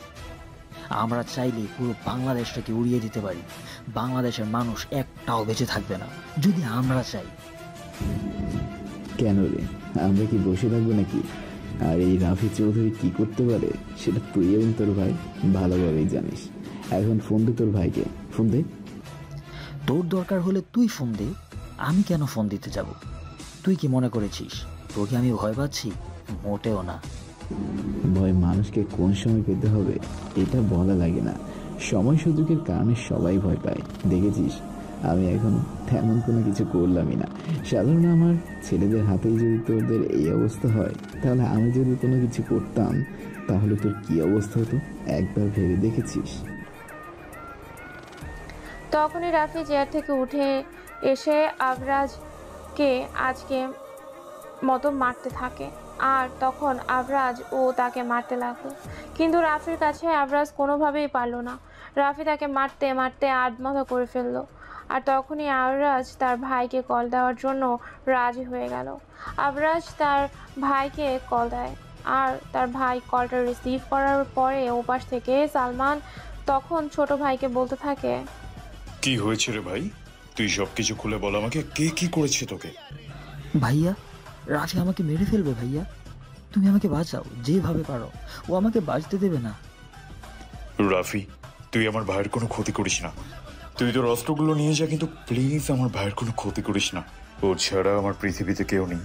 আমরা চাইলে পুরো বাংলাদেশটাকে উড়িয়ে দিতে পারি, বাংলাদেশের মানুষ একটাও বেঁচে থাকবে না যদি আমরা চাই। কেন রে, আমরা কি বসে থাকবো নাকি? আর এই রাফি চৌধুরী কি করতে পারে সেটা তুই এবং তোর ভাই ভালোভাবেই জানিস। এখন ফোন দে তোর ভাইকে, ফোন দে। তোর দরকার হলে তুই ফোন দে, আমি কেন ফোন দিতে যাব? তুই কি মনে করেছিস তোকে আমি ভয় পাচ্ছি? মোটেও না। ভয় মানুষকে কোন সময় পেতে হবে এটা বলা লাগে না, সময় সুযোগের কারণে সবাই ভয় পায়। দেখেছিস, আমি এখন তেমন কোনো কিছু করলামই না। সাধারণ আমার ছেলেদের হাতেই যদি তোদের এই অবস্থা হয়, তাহলে আমি যদি কোনো কিছু করতাম তাহলে তোর কি অবস্থা হতো একবার ভেবে দেখেছিস? তখনই রাফি চেয়ার থেকে উঠে এসে আবরাজকে আজকে মতো মারতে থাকে, আর তখন আবরাজ ও তাকে মারতে লাগলো। কিন্তু রাফির কাছে আবরাজ কোনোভাবেই পারল না। রাফি তাকে মারতে মারতে আধমাথা করে ফেললো। আর তখনই আবরাজ তার ভাইকে কল দেওয়ার জন্য রাজি হয়ে গেল। আবরাজ তার ভাইকে কল দেয়, আর তার ভাই কলটা রিসিভ করার পরে ওপাশ থেকে সালমান তখন ছোট ভাইকে বলতে থাকে, কি হয়েছে রে ভাই? তুই সবকিছু খুলে বল আমাকে, কে কি করেছে তোকে? ভাইয়া, রাফি আমাকে মেরে ফেলবে ভাইয়া, তুমি আমাকে বাঁচাও যেভাবে পারো, ও আমাকে বাঁচতে দেবে না। রাফি, তুই আমার ভাইয়ের কোনো ক্ষতি করিস না। তুই তোর অস্ত্রগুলো নিয়ে যা, কিন্তু প্লিজ আমার ভাইয়ের কোনো ক্ষতি করিস না। ও ছাড়া আমার পৃথিবীতে কেউ নেই।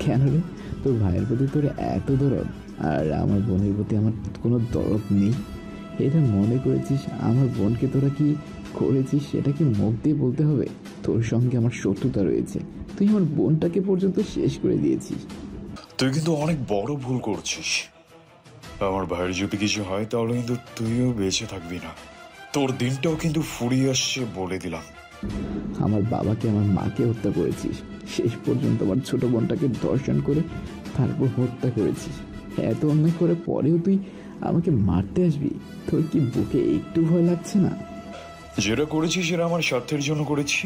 কেন রে, তোর ভাইয়ের প্রতি তোর এত দরদ আর আমার বোনের প্রতি আমার কোনো দরদ নেই? এটা মনে করেছিস আমার বোনকে তোরা কি করেছিস সেটা কি মুখ দিয়ে বলতে হবে? তোর সঙ্গে আমার শত্রুতা রয়েছে, তুই আমার বোনটাকে পর্যন্ত শেষ করে দিয়েছিস। তুই কিন্তু অনেক বড় ভুল করছিস। আমার ভাইয়ের যদি কিছু হয় তাহলে কিন্তু তুইও বেঁচে থাকবি না। তোর দিনটাও কিন্তু ফুরিয়ে আসছে বলে দিলাম। আমার বাবাকে আমার মাকে হত্যা করেছিস, শেষ পর্যন্ত আমার ছোট বোনটাকে ধর্ষণ করে তারপর হত্যা করেছিস। এত অন্যায় করে পরেও তুই আমাকে মারতে আসবি? তোর কি বুকে একটু ভয় লাগছে না? যেটা করেছি সেটা আমার স্বার্থের জন্য করেছি।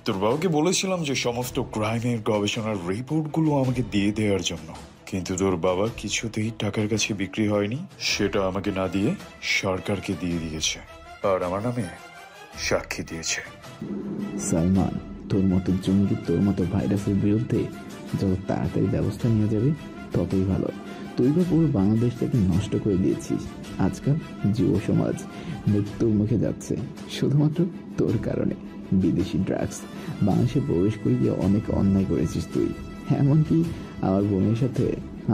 তোর বাবাকে বলেছিলাম যে সমস্ত ক্রাইমের গবেষণার রিপোর্টগুলো আমাকে দিয়ে দেওয়ার জন্য, কিন্তু তোর বাবা কিছুতেই টাকার কাছে বিক্রি হয়নি। সেটা আমাকে না দিয়ে সরকারকে দিয়ে দিয়েছে, আর আমার নামে সাক্ষী দিয়েছে। সালমান, তোর মতো জঙ্গি, তোর মতো ভাইরাসের বিরুদ্ধে যত তাড়াতাড়ি ব্যবস্থা নেওয়া যাবে ততই ভালো। তুই বা পুরো বাংলাদেশটাকে নষ্ট করে দিয়েছিস। আজকাল যুব সমাজ মৃত্যুর মুখে যাচ্ছে শুধুমাত্র তোর কারণে। বিদেশি ড্রাগস বাংলাদেশে প্রবেশ করে গিয়ে অনেক অন্যায় করেছিস তুই। এমনকি আমার বোনের সাথে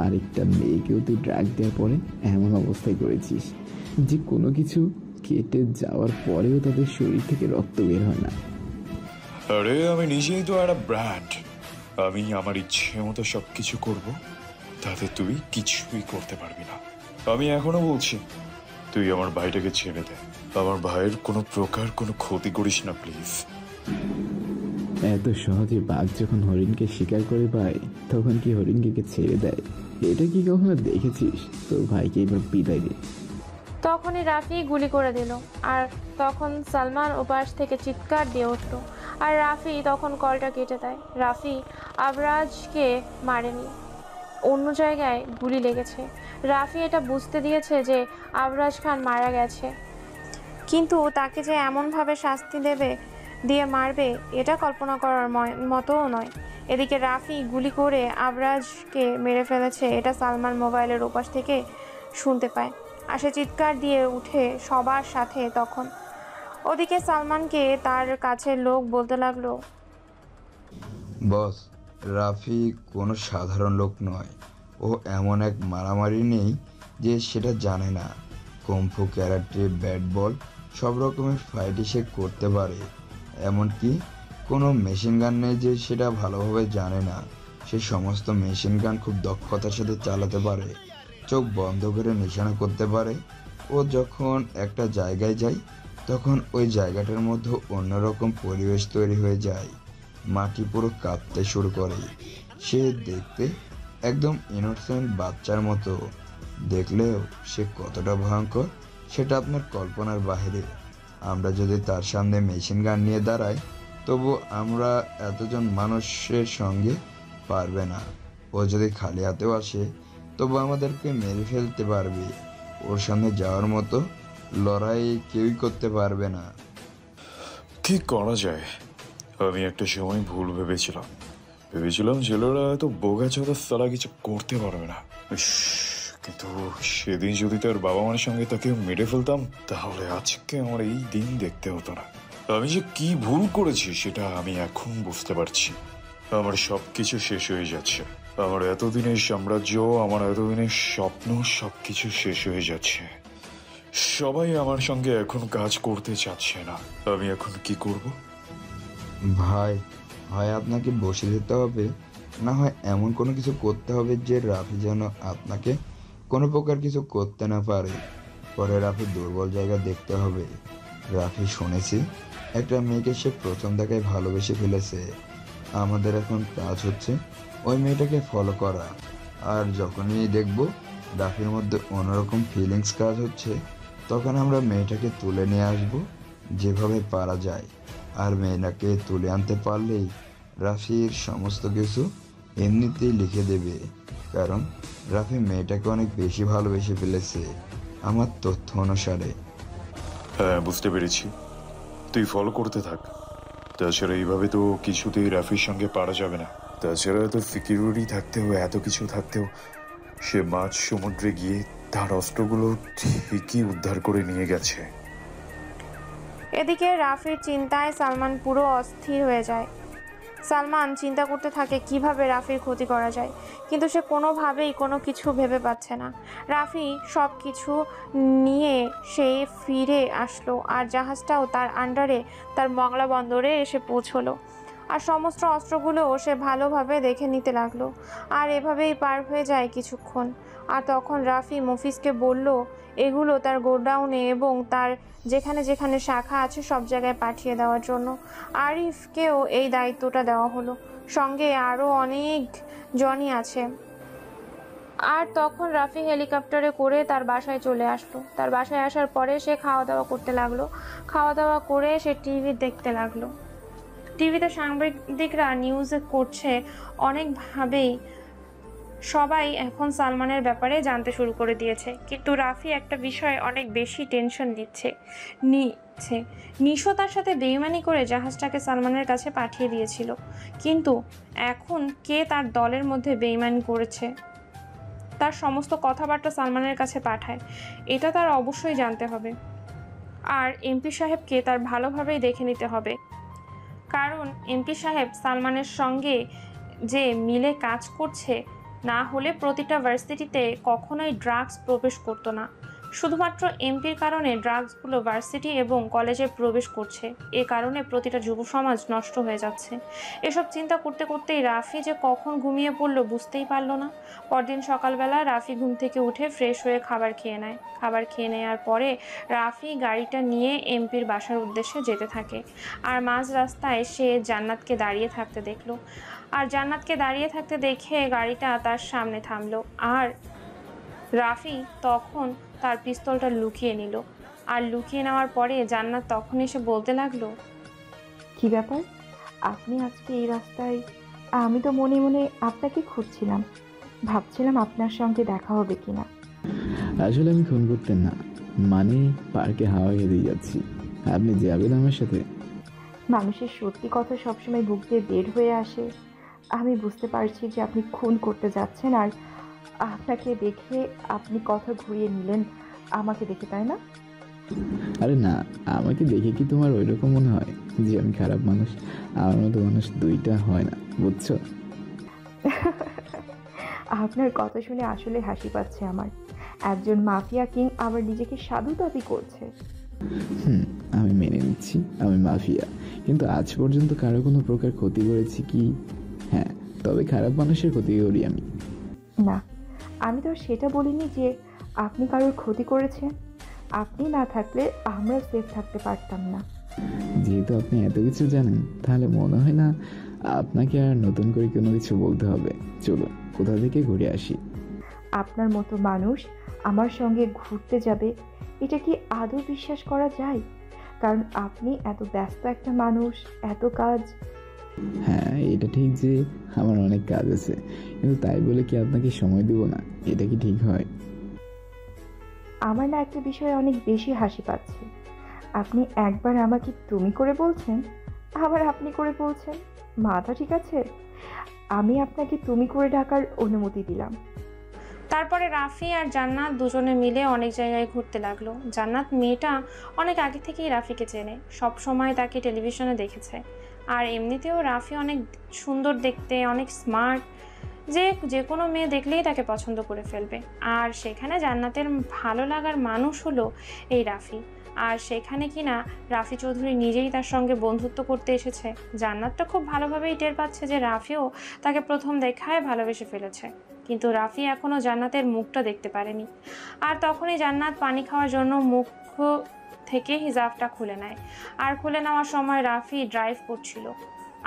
আরেকটা মেয়েকেও তুই ড্রাগ দেওয়ার পরে এমন অবস্থায় করেছিস যে কোনো কিছু কেটে যাওয়ার পরেও তাদের শরীর থেকে রক্ত বের হয় না। আরে আমি নিজেই তো একটা ব্র্যান্ড, আমি আমার ইচ্ছে মতো সবকিছু করব, তাতে তুই কিছুই করতে পারবি না। আমি এখনো বলছি, তুই আমার ভাইটাকে ছেড়ে দে। আমার ভাইয়ের কোনো প্রকার কোনো ক্ষতি করিস না প্লিজ। এত সহজে বাঘ যখন হরিণকে শিকার করে পায় তখন কি হরিণকে ছেড়ে দেয়? এটা কি কখনো দেখেছিস? তোর ভাইকে এবার বিদায় দে। তখনই রাফি গুলি করে দিল, আর তখন সালমান ওপাশ থেকে চিৎকার দিয়ে উঠল, আর রাফি তখন কলটা কেটে দেয়। রাফি আবরাজকে মারেনি, অন্য জায়গায় গুলি লেগেছে। রাফি এটা বুঝতে দিয়েছে যে আবরাজ খান মারা গেছে, কিন্তু তাকে যে এমনভাবে শাস্তি দিয়ে মারবে এটা কল্পনা করার মতোও নয়। এদিকে রাফি গুলি করে আবরাজকে মেরে ফেলেছে এটা সালমান মোবাইলের ওপাশ থেকে শুনতে পায়, আর সে চিৎকার দিয়ে উঠে সবার সাথে। তখন ওদিকে সালমানকে তার কাছের লোক বলতে লাগলো, বস, রাফি কোনো সাধারণ লোক নয়। ও এমন এক মারামারি নেই যে সেটা জানে না। কুম্ফু, ক্যারাটে, ব্যাট বল সব রকমের ফাইটই সে করতে পারে। এমনকি কোনো মেশিন গান নেই যে সেটা ভালোভাবে জানে না। সে সমস্ত মেশিন গান খুব দক্ষতার সাথে চালাতে পারে, চোখ বন্ধ করে নিশানা করতে পারে। ও যখন একটা জায়গায় যায় তখন ওই জায়গাটার মধ্যে অন্যরকম পরিবেশ তৈরি হয়ে যায়, মাটি পুরো কাঁপতে শুরু করে। সে দেখতে একদম ইনোসেন্ট বাচ্চার মতো, দেখলেও সে কতটা ভয়ঙ্কর সেটা আপনার কল্পনার বাইরে। আমরা যদি তার সামনে মেশিন গান নিয়ে দাঁড়াই, তবু আমরা এতজন মানুষের সঙ্গে পারবে না। ও যদি খালি হাতেও আসে, তবু আমাদেরকে মেরে ফেলতে পারবে। ওর সামনে যাওয়ার মতো লড়াই কেউই করতে পারবে না। কি করা যায়? আমি একটা সময় ভুল ভেবেছিলাম ছেলেরা এত বোগাচোদা সালা কিছু করতে পারবে না। কিন্তু সেদিন যদি তার বাবা মার সঙ্গে তাকে মেরে ফেলতাম, তাহলে আজকে আমার এই দিন দেখতে হতো না। আমি যে কি ভুল করেছি সেটা আমি এখন বুঝতে পারছি। আমার সবকিছু শেষ হয়ে যাচ্ছে। আমার এতদিনের সাম্রাজ্য, আমার এতদিনের স্বপ্ন সবকিছু শেষ হয়ে যাচ্ছে। সবাই আমার সঙ্গে এখন কাজ করতে চাচ্ছে না। আমি এখন কি করব? ভাই, হয় আপনাকে বসে যেতে হবে, না হয় এমন কোনো কিছু করতে হবে যে রাফি যেন আপনাকে কোনো প্রকার কিছু করতে না পারে। পরে রাফির দুর্বল জায়গা দেখতে হবে। রাফি শুনেছি একটা মেয়েকে সে প্রথম দেখায় ভালোবেসে ফেলেছে। আমাদের এখন কাজ হচ্ছে ওই মেয়েটাকে ফলো করা। আর যখনই দেখব রাফির মধ্যে অন্যরকম ফিলিংস কাজ হচ্ছে, তখন আমরা মেয়েটাকে তুলে নিয়ে আসব যেভাবে পারা যায়। আর মেয়েটাকে তুলে আনতে পারলেই রাফির সমস্ত কিছু এমনিতেই লিখে দেবে, কারণ রাফি মেয়েটাকে অনেক বেশি ভালোবেসে ফেলেছে আমার তথ্য অনুসারে। হ্যাঁ, বুঝতে পেরেছি। তুই ফলো করতে থাক। তাছাড়া এইভাবে তো কিছুতেই রাফির সঙ্গে পারা যাবে না। তাছাড়া এত সিকিউরিটি থাকতেও, এত কিছু থাকতেও সে মাঝ সমুদ্রে গিয়ে তার অস্ত্রগুলো ঠিকই উদ্ধার করে নিয়ে গেছে। এদিকে রাফির চিন্তায় সালমান পুরো অস্থির হয়ে যায়। সালমান চিন্তা করতে থাকে কিভাবে রাফির ক্ষতি করা যায়, কিন্তু সে কোনোভাবেই কোনো কিছু ভেবে পাচ্ছে না। রাফি সব কিছু নিয়ে সে ফিরে আসলো, আর জাহাজটাও তার আন্ডারে তার মংলা বন্দরে এসে পৌঁছলো। আর সমস্ত অস্ত্রগুলোও সে ভালোভাবে দেখে নিতে লাগলো। আর এভাবেই পার হয়ে যায় কিছুক্ষণ। আর তখন রাফি মফিজকে বলল এগুলো তার গোডাউনে এবং তার যেখানে যেখানে শাখা আছে সব জায়গায় পাঠিয়ে দেওয়ার জন্য। আরিফকেও এই দায়িত্বটা দেওয়া হলো, সঙ্গে আরও অনেক জনই আছে। আর তখন রাফি হেলিকপ্টারে করে তার বাসায় চলে আসলো। তার বাসায় আসার পরে সে খাওয়া দাওয়া করতে লাগলো। খাওয়া দাওয়া করে সে টিভি দেখতে লাগলো। টিভিতে সাংবাদিকরা নিউজ করছে অনেকভাবেই। সবাই এখন সালমানের ব্যাপারে জানতে শুরু করে দিয়েছে, কিন্তু রাফি একটা বিষয়ে অনেক বেশি টেনশন নিচ্ছে। নিশো তার সাথে বেইমানি করে জাহাজটাকে সালমানের কাছে পাঠিয়ে দিয়েছিল, কিন্তু এখন কে তার দলের মধ্যে বেইমানি করেছে, তার সমস্ত কথাবার্তা সালমানের কাছে পাঠায়, এটা তার অবশ্যই জানতে হবে। আর এমপি সাহেবকে তার ভালোভাবেই দেখে নিতে হবে, কারণ এমপি সাহেব সালমানের সঙ্গে যে মিলে কাজ করছে, না হলে প্রতিটা ভার্সিটিতে কখনোই ড্রাগস প্রবেশ করতো না। শুধুমাত্র এমপির কারণে ড্রাগসগুলো ভার্সিটি এবং কলেজে প্রবেশ করছে। এ কারণে প্রতিটা যুব সমাজ নষ্ট হয়ে যাচ্ছে। এসব চিন্তা করতে করতেই রাফি যে কখন ঘুমিয়ে পড়লো বুঝতেই পারলো না। পরদিন সকালবেলা রাফি ঘুম থেকে উঠে ফ্রেশ হয়ে খাবার খেয়ে নেয়। খাবার খেয়ে নেওয়ার পরে রাফি গাড়িটা নিয়ে এমপির বাসার উদ্দেশ্যে যেতে থাকে। আর মাঝ রাস্তায় সে জান্নাতকে দাঁড়িয়ে থাকতে দেখলো। আর জান্নাতকে দাঁড়িয়ে থাকতে দেখে গাড়িটা তার সামনে থামলো। আর রাফি তখন তার পিস্তলটা লুকিয়ে নিল। আর লুকিয়ে নেওয়ার পরে জান্নাত তখন এসে বলতে লাগলো, কি ব্যাপার, আপনি আজকে এই রাস্তায়? আমি তো মনে মনে আপনাকে খুঁজছিলাম, ভাবছিলাম আপনার সঙ্গে দেখা হবে কিনা। আসলে আমি খুন করতেন না, মানে পার্কে হাওয়া খেতে যাচ্ছি। আপনি যাবেন আমার সাথে? মানুষের সত্যি কথা সবসময় বুক দিয়ে বের হয়ে আসে। আমি বুঝতে পারছি যে আপনি খুন করতে যাচ্ছেন, আর আপনাকে দেখে আপনি কথা ঘুরিয়ে নিলেন আমাকে দেখে, তাই না? আরে না, আমাকে দেখে কি তোমার ওই রকম মনে হয় যে আমি খারাপ মানুষ? আমার মতো মানুষ দুইটা হয় না, বুঝছো? আপনার কথা শুনে আসলে হাসি পাচ্ছে আমার। একজন মাফিয়া কিং আবার নিজেকে সাধু দাবি করছে। আমি মেনে নিচ্ছি আমি মাফিয়া, কিন্তু আজ পর্যন্ত কারো কোনো প্রকার ক্ষতি করেছি কি? হ্যাঁ, তবে খারাপ মানুষের ক্ষতি করি আমি। না, আমি তো সেটা বলিনি যে আপনি কারোর ক্ষতি করেছেন। আপনি না থাকলে আমরা সেফ থাকতে পারতাম না। যেহেতু আপনি এত কিছু জানেন, তাহলে মনে হয় না আপনাকে আর নতুন করে কোনো কিছু বলতে হবে। চলুন কোথা থেকে ঘুরে আসি। আপনার মতো মানুষ আমার সঙ্গে ঘুরতে যাবে, এটা কি আদৌ বিশ্বাস করা যায়? কারণ আপনি এত ব্যস্ত একটা মানুষ, এত কাজ। হ্যাঁ, এটা ঠিক যে আমার অনেক কাজ আছে, কিন্তু তাই বলে কি আপনাকে সময় দেব না? এটা কি ঠিক হয়? আমার না একটা বিষয়ে অনেক বেশি হাসি পাচ্ছে। আপনি একবার আমাকে তুমি করে বলছেন, আবার আপনি করে বলছেন। মাথা ঠিক আছে? আমি আপনাকে তুমি করে ডাকার অনুমতি দিলাম। তারপরে রাফি আর জান্নাত দুজনে মিলে অনেক জায়গায় ঘুরতে লাগলো। জান্নাত মেয়েটা অনেক আগে থেকেই রাফিকে চেনে, সব সময় তাকে টেলিভিশনে দেখেছে। আর এমনিতেও রাফি অনেক সুন্দর দেখতে, অনেক স্মার্ট, যে কোনো মেয়ে দেখলেই তাকে পছন্দ করে ফেলবে। আর সেখানে জান্নাতের ভালো লাগার মানুষ হলো এই রাফি। আর সেখানে কিনা রাফি চৌধুরী নিজেই তার সঙ্গে বন্ধুত্ব করতে এসেছে। জান্নাতটা খুব ভালোভাবেই টের পাচ্ছে যে রাফিও তাকে প্রথম দেখায় ভালোবেসে ফেলেছে, কিন্তু রাফি এখনও জান্নাতের মুখটা দেখতে পারেনি। আর তখনই জান্নাত পানি খাওয়ার জন্য মুখ থেকে হিজাবটা খুলে নেয়। আর খুলে নেওয়ার সময় রাফি ড্রাইভ করছিল,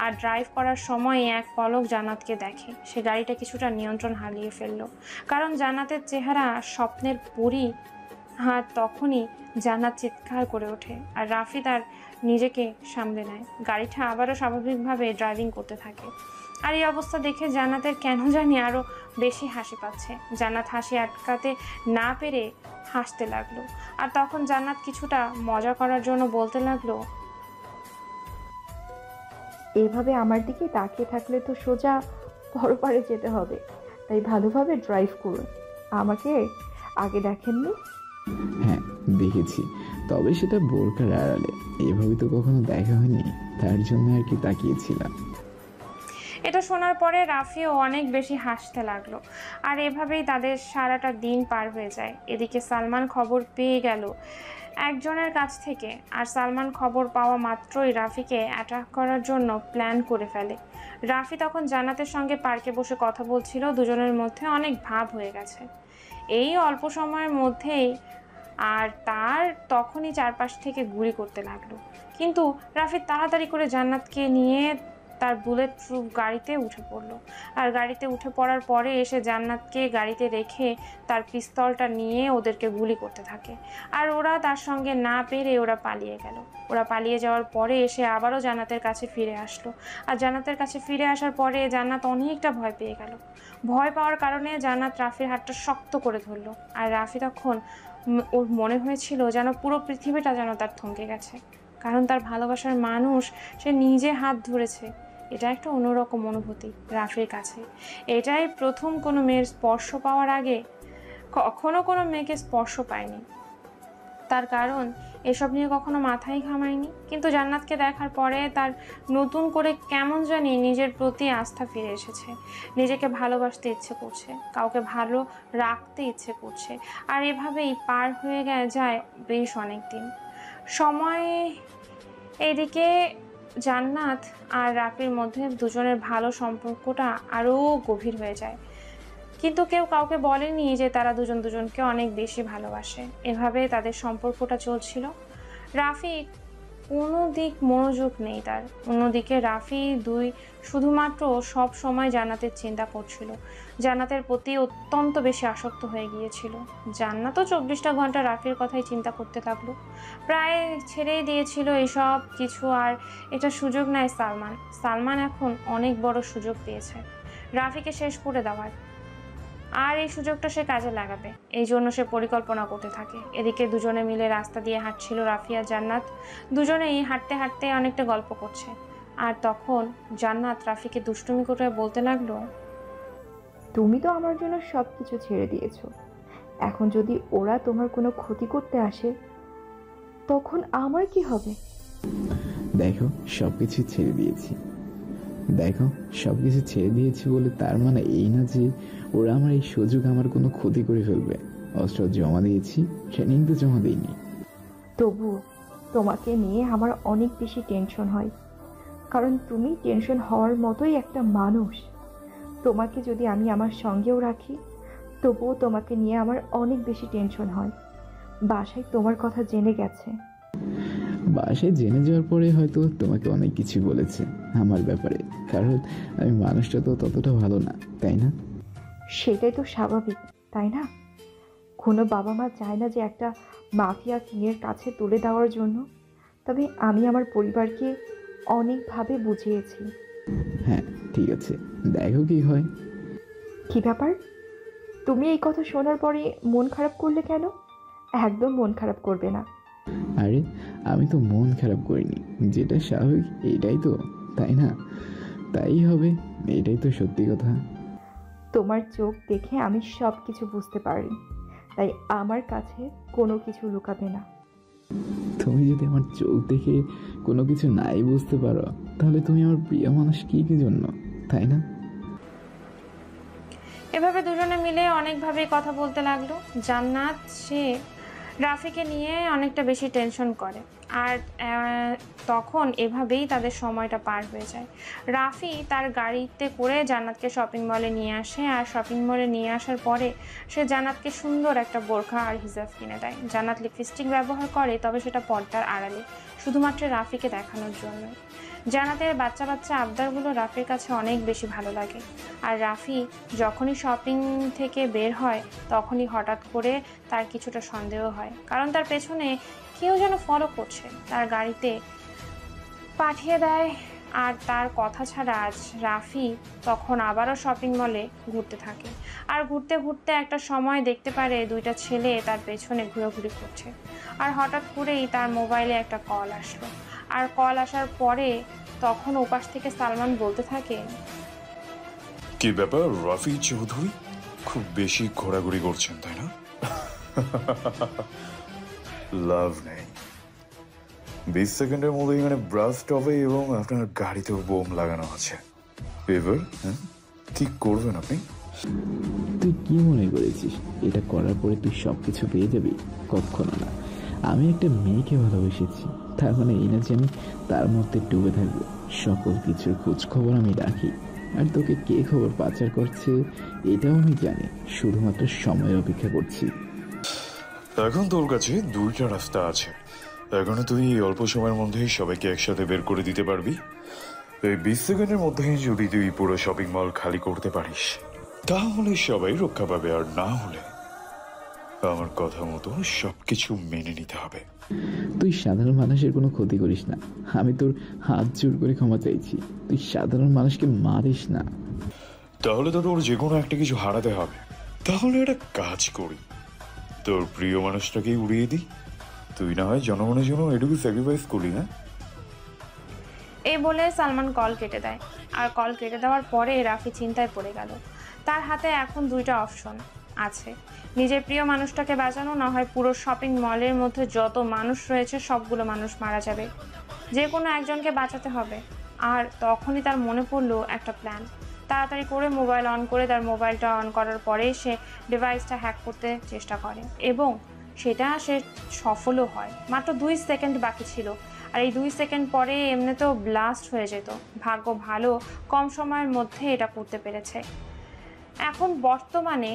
আর ড্রাইভ করার সময় এক পলক জান্নাতকে দেখে। সে গাড়িটা কিছুটা নিয়ন্ত্রণ হারিয়ে ফেললো, কারণ জান্নাতের চেহারা স্বপ্নের পরী। আর তখনই জান্নাত চিৎকার করে ওঠে, আর রাফি তার নিজেকে সামলে নেয়। গাড়িটা আবারও স্বাভাবিকভাবে ড্রাইভিং করতে থাকে। আর এই অবস্থা দেখে জান্নাতের কেন জানি আরও বেশি হাসি পাচ্ছে। জান্নাত হাসি আটকাতে না পেরে হাসতে লাগলো। আর তখন জান্নাত কিছুটা মজা করার জন্য বলতে লাগলো, এভাবে আমার দিকে তাকিয়ে থাকলে তো সোজা পরপারে যেতে হবে, তাই ভালোভাবে ড্রাইভ করুন। আমাকে আগে দেখেননি? হ্যাঁ, দেখেছি, তবে সেটা বোরকার আড়ালে। এভাবে তো কখনো দেখা হয়নি, তার জন্য আর কি তাকিয়েছিলাম। এটা শোনার পরে রাফিও অনেক বেশি হাসতে লাগলো। আর এভাবেই তাদের সারাটা দিন পার হয়ে যায়। এদিকে সালমান খবর পেয়ে গেল একজনের কাছ থেকে, আর সালমান খবর পাওয়া মাত্রই রাফিকে অ্যাটাক করার জন্য প্ল্যান করে ফেলে। রাফি তখন জান্নাতের সঙ্গে পার্কে বসে কথা বলছিল। দুজনের মধ্যে অনেক ভাব হয়ে গেছে এই অল্প সময়ের মধ্যেই। আর তার তখনই চারপাশ থেকে গুলি করতে লাগলো, কিন্তু রাফি তাড়াতাড়ি করে জান্নাতকে নিয়ে তার বুলেট প্রুফ গাড়িতে উঠে পড়লো। আর গাড়িতে উঠে পড়ার পরে এসে জান্নাতকে গাড়িতে রেখে তার পিস্তলটা নিয়ে ওদেরকে গুলি করতে থাকে। আর ওরা তার সঙ্গে না পেরে ওরা পালিয়ে গেল। ওরা পালিয়ে যাওয়ার পরে এসে আবারও জান্নাতের কাছে ফিরে আসলো। আর জান্নাতের কাছে ফিরে আসার পরে জান্নাত অনেকটা ভয় পেয়ে গেল। ভয় পাওয়ার কারণে জান্নাত রাফির হাতটা শক্ত করে ধরলো। আর রাফি তখন ওর মনে হয়েছিল যেন পুরো পৃথিবীটা যেন তার থমকে গেছে, কারণ তার ভালোবাসার মানুষ সে নিজে হাত ধরেছে। এটা একটা অন্যরকম অনুভূতি রাফির কাছে। এটাই প্রথম কোনো মেয়ের স্পর্শ পাওয়ার আগে কখনো কোনো মেয়েকে স্পর্শ পায়নি, তার কারণ এসব নিয়ে কখনো মাথায় ঘামায়নি। কিন্তু জান্নাতকে দেখার পরে তার নতুন করে কেমন জানি নিজের প্রতি আস্থা ফিরে এসেছে। নিজেকে ভালোবাসতে ইচ্ছে করছে, কাউকে ভালো রাখতে ইচ্ছে করছে। আর এভাবেই পার হয়ে যায় বেশ অনেক দিন সময়। এদিকে জান্নাত আর রাফির মধ্যে দুজনের ভালো সম্পর্কটা আরও গভীর হয়ে যায়, কিন্তু কেউ কাউকে বলেনি যে তারা দুজন দুজনকে অনেক বেশি ভালোবাসে। এভাবে তাদের সম্পর্কটা চলছিল। রাফি কোনো দিক মনোযোগ নেই তার। অন্যদিকে রাফি শুধুমাত্র সব সময় জান্নাতের চিন্তা করছিল, জান্নাতের প্রতি অত্যন্ত বেশি আসক্ত হয়ে গিয়েছিল। জান্নাতও 24টা ঘন্টা রাফির কথাই চিন্তা করতে লাগলো, প্রায় ছেড়েই দিয়েছিল এইসব কিছু। আর এটা সুযোগ নেয় সালমান এখন অনেক বড় সুযোগ পেয়েছে রাফিকে শেষ করে দেওয়ার। আর এই সুযোগটা সে কাজে লাগাবে, এই জন্য সে পরিকল্পনা করতে থাকে। এদিকে দুজনে মিলে রাস্তা দিয়ে হাঁটছিল রাফি আর জান্নাত। দুজনেই হাঁটতে হাঁটতে অনেকটা গল্প করছে। আর তখন জান্নাত রাফিকে দুষ্টুমি করে বলতে লাগলো, তুমি তো আমার জন্য সব কিছু ছেড়ে দিয়েছো, এখন যদি ওরা তোমার কোনো ক্ষতি করতে আসে তখন আমার কি হবে? দেখো, সবকিছু ছেড়ে দিয়েছি বলে তার মানে এই না যে ওরা আমার এই সুযোগ আমার কোনো ক্ষতি করে ফেলবে। অস্ত্র জমা দিয়েছি, ট্রেনিং তো জমা দিইনি। তবুও তোমাকে নিয়ে আমার অনেক বেশি টেনশন হয়, কারণ তুমি টেনশন হওয়ার মতোই একটা মানুষ। তোমাকে যদি আমি আমার সঙ্গেও রাখি তবুও তোমাকে নিয়ে আমার অনেক বেশি টেনশন হয়। বাসায় তোমার কথা জেনে গেছে। বাসায় জেনে যাওয়ার পরে হয়তো তোমাকে অনেক কিছু বলেছে আমার ব্যাপারে, কারণ আমি মানুষটা তো ততটা ভালো না, তাই না? সেটাই তো স্বাভাবিক। তাই না? কোনো বাবা মা চায় না যে একটা মাফিয়া কিংয়ের কাছে তুলে দেওয়ার জন্য। তবে আমি আমার পরিবারকে অনেকভাবে বুঝিয়েছি। হ্যাঁ ঠিক আছে, দেখো কি হয়। কি ব্যাপার, তুমি এই কথা শোনার পরে মন খারাপ করলে কেন? একদম মন খারাপ করবে না। আরে আমি তো মন খারাপ করিনি, যেটা স্বাভাবিক এটাই তো, তাই না? তাই হবে, এটাই তো সত্যি কথা। তোমার চোখ দেখে আমি সব কিছু বুঝতে পারি, তাই আমার কাছে কোনো কিছু লুকাবে না। তুমি যদি আমার চোখ দেখে কোনো কিছু নাই বুঝতে পারো, তাহলে তুমি আমার প্রিয় মানুষ কি জন্য, তাই না? এভাবে দুজনে মিলে অনেকভাবে কথা বলতে লাগলো। জান্নাত সে রাফিকে নিয়ে অনেকটা বেশি টেনশন করে, আর তখন এভাবেই তাদের সময়টা পার হয়ে যায়। রাফি তার গাড়িতে করে জান্নাতকে শপিং মলে নিয়ে আসে, আর শপিং মলে নিয়ে আসার পরে সে জান্নাতকে সুন্দর একটা বোরখা আর হিজাব কিনে দেয়। জান্নাত লিপস্টিক ব্যবহার করে, তবে সেটা পর্দার আড়ালে, শুধুমাত্র রাফিকে দেখানোর জন্য। জান্নাতের বাচ্চা বাচ্চা আবদারগুলো রাফির কাছে অনেক বেশি ভালো লাগে। আর রাফি যখনই শপিং থেকে বের হয় তখনই হঠাৎ করে তার কিছুটা সন্দেহ হয়, কারণ তার পেছনে কেউ যেন ফলো করছে, তার গাড়িতে পাঠিয়ে দেয়। আর তার কথা ছাড়া আজ রাফি তখন আবারও শপিং মলে ঘুরতে থাকে, আর ঘুরতে ঘুরতে একটা সময় দেখতে পারে দুইটা ছেলে তার পেছনে ঘোরাঘুরি করছে। আর হঠাৎ করেই তার মোবাইলে একটা কল আসলো, আর কল আসার পরে তখন ওপাশ থেকে সালমান বলতে থাকে, কি ব্যাপার রাফি চৌধুরী, খুব বেশি ঘোরাঘুরি করছেন তাই না? লাভ নেই, 20 সেকেন্ডের মধ্যে এখানে ব্রাস্ট হবে এবং আপনার গাড়িতেও বোম লাগানো আছে। এবার কি করবেন আপনি? তুই কি মনে করেছিস এটা করার পরে তুই সবকিছু পেয়ে যাবি? কখনো না। আমি একটা মেয়েকে ভালোবেসেছি, তার মানে এই না যে আমি তার মধ্যে ডুবে থাকবো। সকল কিছুর খোঁজ খবর আমি রাখি, আর তোকে কে খবর পাচার করছে এটাও আমি জানি, শুধুমাত্র সময়ের অপেক্ষা করছি। এখন তোর কাছে দুইটা রাস্তা আছে। এখন তুই অল্প সময়ের মধ্যেই সবাইকে একসাথে বের করে দিতে পারবি। এই 20 সেকেন্ডের মধ্যে যদি তুই পুরো শপিং মল খালি করতে পারিস তাহলে সবাই রক্ষা পাবে, আর না হলে আমার কথা মতো সবকিছু মেনে নিতে হবে। তুই সাধারণ মানুষের কোনো ক্ষতি করিস না, আমি তোর হাত জোর করে ক্ষমা চাইছি। তুই সাধারণ মানুষকে মারিস না। তাহলে তো তোর যে কোনো একটা কিছু হারাতে হবে। তাহলে একটা কাজ করি, তোর প্রিয় মানুষটাকেই উড়িয়ে দিই। তুই না হয় জনগণের জন্য এটুকু স্যাক্রিফাইস করলি না? এই বলে সালমান কল কেটে দেয়। আর কল কেটে দেওয়ার পরে রাফি চিন্তায় পড়ে গেল। তার হাতে এখন দুইটা অপশন আছে, নিজের প্রিয় মানুষটাকে বাঁচানো, না হয় পুরো শপিং মলের মধ্যে যত মানুষ রয়েছে সবগুলো মানুষ মারা যাবে, যে কোনো একজনকে বাঁচাতে হবে। আর তখনই তার মনে পড়লো একটা প্ল্যান। তাড়াতাড়ি করে মোবাইল অন করে তার মোবাইলটা অন করার পরে সে ডিভাইসটা হ্যাক করতে চেষ্টা করে, এবং সেটা সে সফলও হয়। মাত্র 2 সেকেন্ড বাকি ছিল, আর এই 2 সেকেন্ড পরে এমনিতেও ব্লাস্ট হয়ে যেত। ভাগ্য ভালো, কম সময়ের মধ্যে এটা করতে পেরেছে। এখন বর্তমানে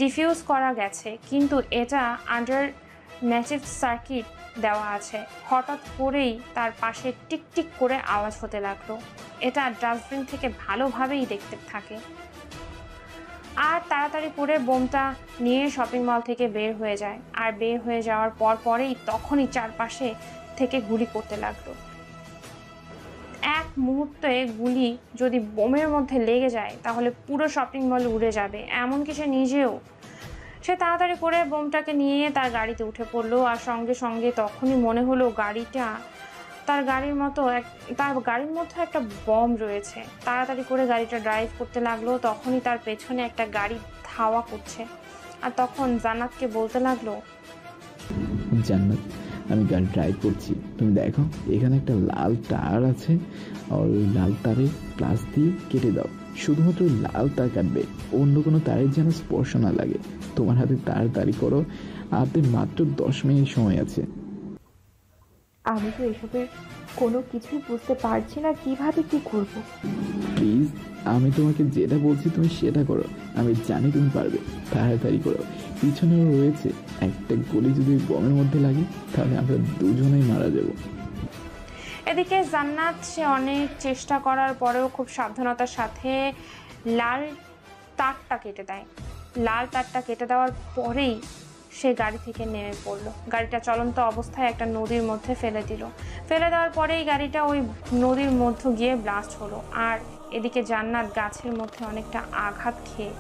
ডিফিউজ করা গেছে, কিন্তু এটা আন্ডার ম্যাচিভ সার্কিট দেওয়া আছে। হঠাৎ করেই তার পাশে টিকটিক করে আওয়াজ হতে লাগলো। এটা ডাস্টবিন থেকে ভালোভাবেই দেখতে থাকে, আর তাড়াতাড়ি করে বোমটা নিয়ে শপিং মল থেকে বের হয়ে যায়। আর বের হয়ে যাওয়ার পরেই তখনই চারপাশে থেকে গুলি করতে লাগলো। এক মুহূর্তে গুলি যদি বোমের মধ্যে লেগে যায় তাহলে পুরো শপিং মল উড়ে যাবে, এমনকি সে নিজেও। সে তাড়াতাড়ি করে বোমটাকে নিয়ে তার গাড়িতে উঠে পড়লো, আর সঙ্গে সঙ্গে তখনই মনে হলো গাড়িটা তার গাড়ির মতো তার গাড়ির মধ্যে একটা বম রয়েছে। তাড়াতাড়ি করে গাড়িটা ড্রাইভ করতে লাগলো। তখনই তার পেছনে একটা গাড়ি ধাওয়া করছে, আর তখন জান্নাতকে বলতে লাগলো, জান্নাত আমি গাড়ি ড্রাইভ করছি, তুমি দেখো এখানে একটা লাল তার আছে, আর ওই লাল তারে প্লাস দিয়ে কেটে দাও। শুধুমাত্র লাল তার কাটবে, অন্য কোনো তারের যেন স্পর্শ না লাগে। তোমার হাতে তাড়াতাড়ি করো, হাতে মাত্র 10 মিনিট সময় আছে। আমি তো এসবের কোনো কিছুই বুঝতে পারছি না, কিভাবে কি করব। প্লিজ আমি তোমাকে যেটা বলছি তুমি সেটা করো, আমি জানি তুমি পারবে। তাড়াতাড়ি করো, পিছনেও রয়েছে একটা গুলি, যদি বমের মধ্যে লাগে তাহলে আমরা দুজনেই মারা যাব। এদিকে জান্নাত সে অনেক চেষ্টা করার পরেও খুব সাবধানতার সাথে লাল তারটা কেটে দেয়। লাল তারটা কেটে দেওয়ার পরেই সে গাড়ি থেকে নেমে পড়লো। গাড়িটা চলন্ত অবস্থায় একটা নদীর মধ্যে ফেলে দিল। ফেলে দেওয়ার পরেই গাড়িটা ওই নদীর মধ্যে গিয়ে ব্লাস্ট হলো। আর এদিকে জান্নাত গাছের মধ্যে অনেকটা আঘাত খেয়ে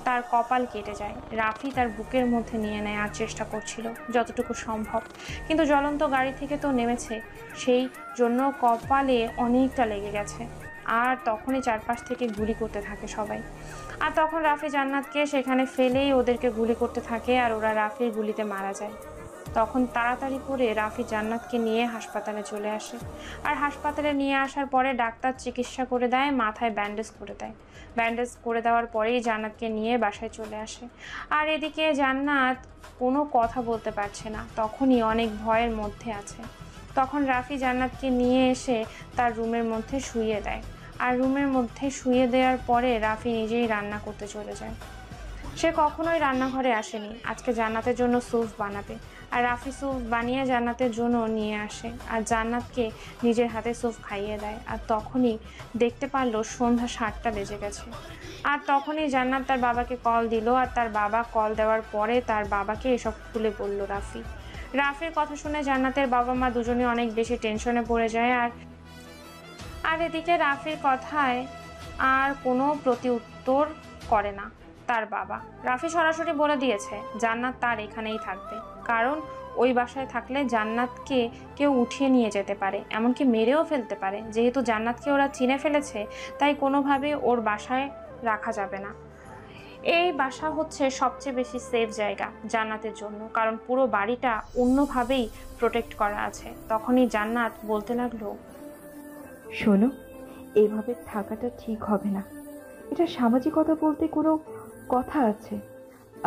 তার কপাল কেটে যায়। রাফি তার বুকের মধ্যে নিয়ে নেওয়ার চেষ্টা করছিল যতটুকু সম্ভব, কিন্তু জ্বলন্ত গাড়ি থেকে তো নেমেছে, সেই জন্য কপালে অনেকটা লেগে গেছে। আর তখনই চারপাশ থেকে গুলি করতে থাকে সবাই। আর তখন রাফি জান্নাতকে সেখানে ফেলেই ওদেরকে গুলি করতে থাকে, আর ওরা রাফির গুলিতে মারা যায়। তখন তাড়াতাড়ি করে রাফি জান্নাতকে নিয়ে হাসপাতালে চলে আসে। আর হাসপাতালে নিয়ে আসার পরে ডাক্তার চিকিৎসা করে দেয়, মাথায় ব্যান্ডেজ করে দেয়। ব্যান্ডেজ করে দেওয়ার পরেই জান্নাতকে নিয়ে বাসায় চলে আসে। আর এদিকে জান্নাত কোনো কথা বলতে পারছে না, তখনই অনেক ভয়ের মধ্যে আছে। তখন রাফি জান্নাতকে নিয়ে এসে তার রুমের মধ্যে শুইয়ে দেয়। আর রুমের মধ্যে শুয়ে দেওয়ার পরে রাফি নিজেই রান্না করতে চলে যায়। সে কখনোই রান্নাঘরে আসেনি, আজকে জান্নাতের জন্য স্যুপ বানাবে। আর রাফি স্যুপ বানিয়ে জান্নাতের জন্য নিয়ে আসে আর জান্নাতকে নিজের হাতে স্যুপ খাইয়ে দেয়। আর তখনই দেখতে পারলো সন্ধ্যা 7টা বেজে গেছে। আর তখনই জান্নাত তার বাবাকে কল দিল। আর তার বাবা কল দেওয়ার পরে তার বাবাকে এসব খুলে বলল রাফি। রাফির কথা শুনে জান্নাতের বাবা মা দুজনে অনেক বেশি টেনশনে পড়ে যায়। আর এদিকে রাফির কথায় আর কোনো প্রতি উত্তর করে না তার বাবা। রাফি সরাসরি বলে দিয়েছে জান্নাত তার এখানেই থাকবে, কারণ ওই বাসায় থাকলে জান্নাতকে কেউ উঠিয়ে নিয়ে যেতে পারে, এমনকি মেরেও ফেলতে পারে। যেহেতু জান্নাতকে ওরা চিনে ফেলেছে, তাই কোনোভাবে ওর বাসায় রাখা যাবে না। এই বাসা হচ্ছে সবচেয়ে বেশি সেফ জায়গা জান্নাতের জন্য, কারণ পুরো বাড়িটা অন্যভাবেই প্রোটেক্ট করা আছে। তখনই জান্নাত বলতে লাগলো, শোনো, এইভাবে থাকাটা ঠিক হবে না। এটা সামাজিকতা বলতে কোনো কথা আছে?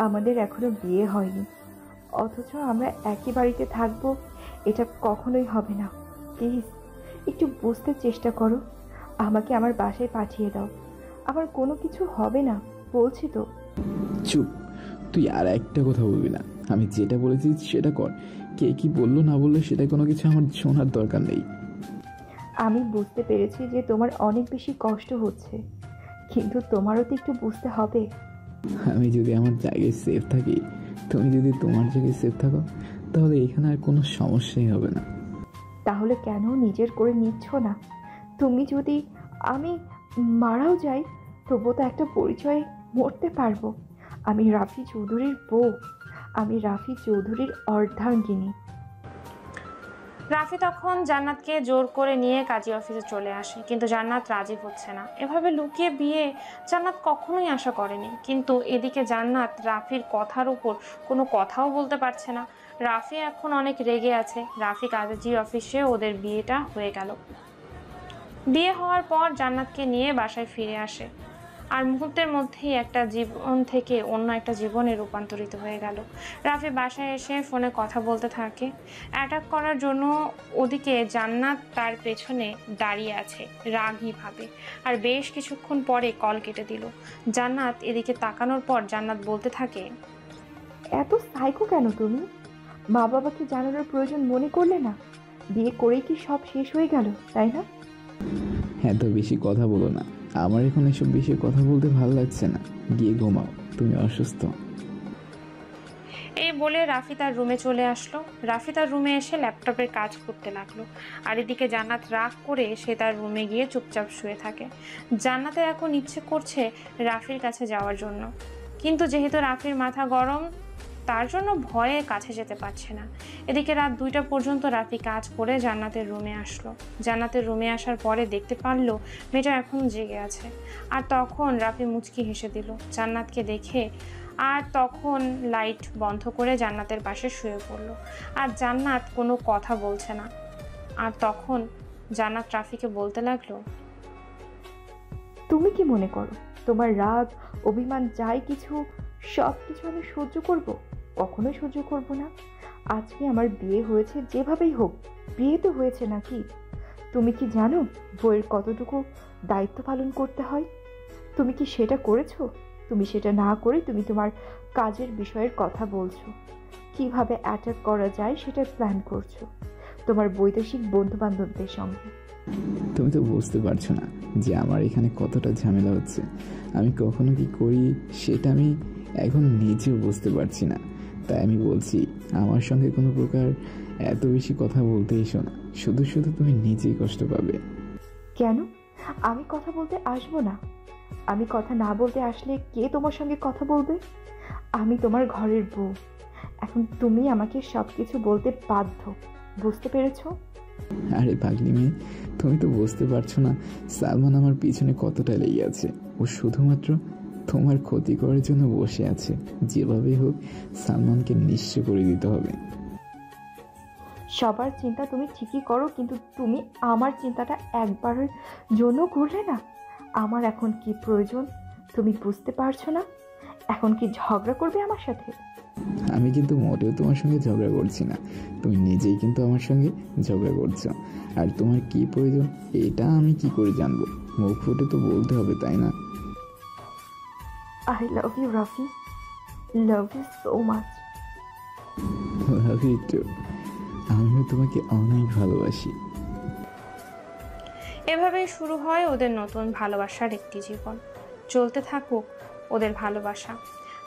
আমাদের এখনো বিয়ে হয়নি, অথচ আমরা একই বাড়িতে থাকবো, এটা কখনোই হবে না। প্লিজ একটু বুঝতে চেষ্টা করো। আমাকে আমার বাসায় পাঠিয়ে দাও, আমার কোনো কিছু হবে না, বলছি তো। চুপ, তুই আর একটা কথা বলবি না। আমি যেটা বলেছি সেটা কর। কে কি বললো না বললো সেটা কোনো কিছু আমার শোনার দরকার নেই। আমি বুঝতে পেরেছি যে তোমার অনেক বেশি কষ্ট হচ্ছে, কিন্তু তোমারও তো একটু বুঝতে হবে। আমি যদি আমার জায়গায় সেফ থাকি, তুমি যদি তোমার জায়গায় সেফ থাকো, তাহলে এখানে আর কোনো সমস্যাই হবে না। তাহলে কেন নিজের করে নিচ্ছ না? তুমি যদি আমি মারাও যাই, তবুও তো একটা পরিচয়ে মরতে পারবো। আমি রাফি চৌধুরীর বউ, আমি রাফি চৌধুরীর অর্ধাঙ্গিনী। রাফি তখন জান্নাতকে জোর করে নিয়ে কাজী অফিসে চলে আসে, কিন্তু জান্নাত রাজি হচ্ছে না। এভাবে লুকিয়ে বিয়ে জান্নাত কখনোই আশা করেনি। কিন্তু এদিকে জান্নাত রাফির কথার উপর কোনো কথাও বলতে পারছে না। রাফি এখন অনেক রেগে আছে। রাফি কাজী অফিসে ওদের বিয়েটা হয়ে গেল। বিয়ে হওয়ার পর জান্নাতকে নিয়ে বাসায় ফিরে আসে। আর মুহূর্তের মধ্যেই একটা জীবন থেকে অন্য একটা জীবনে রূপান্তরিত হয়ে গেল। রাফি বাসায় এসে ফোনে কথা বলতে থাকে। অ্যাটাক করার জন্য ওদিকে জান্নাত তার পেছনে দাঁড়িয়ে আছে রাগীভাবে। আর বেশ কিছুক্ষণ পরে কল কেটে দিল। জান্নাত এদিকে তাকানোর পর জান্নাত বলতে থাকে, এত সাইকো কেন তুমি? মা বাবাকে জানানোর প্রয়োজন মনে করলে না? বিয়ে করেই কি সব শেষ হয়ে গেল, তাই না? হ্যাঁ, তো বেশি কথা বলো না। আমার এখন এসব বিষয়ে কথা বলতে ভালো লাগছে না। গিয়ে ঘুমাও, তুমি অসুস্থ। এই বলে রাফি তার রুমে চলে আসলো। রাফি তার রুমে এসে ল্যাপটপের কাজ করতে লাগলো। আর এদিকে জান্নাত রাগ করে সে তার রুমে গিয়ে চুপচাপ শুয়ে থাকে। জান্নাতের এখন ইচ্ছে করছে রাফির কাছে যাওয়ার জন্য, কিন্তু যেহেতু রাফির মাথা গরম, তার জন্য ভয়ে কাছে যেতে পারছে না। এদিকে রাত 2টা পর্যন্ত রাফি কাজ করে জান্নাতের রুমে আসলো। জান্নাতের রুমে আসার পরে দেখতে পারলো মেয়েটা এখনো জেগে আছে। আর তখন রাফি মুচকি হেসে দিল জান্নাতকে দেখে। আর তখন লাইট বন্ধ করে জান্নাতের পাশে শুয়ে পড়লো। আর জান্নাত কোনো কথা বলছে না। আর তখন জান্নাত রাফিকে বলতে লাগলো, তুমি কি মনে করো তোমার রাগ, অভিমান, যাই কিছু সব কিছু আমি সহ্য করব? কখনোই সহ্য করব না। আজকে আমার বিয়ে হয়েছে, যেভাবেই হোক বিয়ে তো হয়েছে নাকি? তুমি কি জানো বইয়ের কতটুকু দায়িত্ব পালন করতে হয়? তুমি কি সেটা করেছো? তুমি সেটা না করে তুমি তোমার কাজের বিষয়ের কথা বলছো, কিভাবে অ্যাটাক করা যায় সেটা প্ল্যান করছো তোমার বৈদেশিক বন্ধু বান্ধবদের সঙ্গে। তুমি তো বুঝতে পারছো না যে আমার এখানে কতটা ঝামেলা হচ্ছে। আমি কখনো কি করি সেটা আমি এখন নিজেও বুঝতে পারছি না। তাই আমি বলছি, আমার সঙ্গে কোনো প্রকার এত বেশি কথা বলতে এসো না, শুধু শুধু তুমি নিজেই কষ্ট পাবে। কেন? আমি কথা বলতে আসবো না? আমি কথা না বলতে আসলে কে তোমার সঙ্গে কথা বলবে? আমি তোমার ঘরের বউ, এখন তুমি আমাকে সব কিছু বলতে বাধ্য, বুঝতে পেরেছো? আরে পাগলি মেয়ে, তুমি তো বুঝতে পারছো না সালমান আমার পিছনে কতটা লেগে আছে। ও শুধুমাত্র তোমার ক্ষতি করার জন্য বসে আছে। যেভাবেই হোক সালমানকে নিঃস্ব করে দিতে হবে। সবার চিন্তা তুমি ঠিকই করো, কিন্তু তুমি আমার চিন্তাটা একবারের জন্য করলে না। আমার এখন কি প্রয়োজন তুমি বুঝতে পারছো না? এখন কি ঝগড়া করবে আমার সাথে? আমি কিন্তু মোটেও তোমার সঙ্গে ঝগড়া করছি না, তুমি নিজেই কিন্তু আমার সঙ্গে ঝগড়া করছো। আর তোমার কি প্রয়োজন এটা আমি কি করে জানবো? মুখ ফুটে তো বলতে হবে, তাই না? I love you Rafi, love you so much. Love you too. আমিও তোমাকে অনেক ভালোবাসি। এভাবেই শুরু হয় ওদের নতুন ভালোবাসার একটি জীবন। চলতে থাকুক ওদের ভালোবাসা।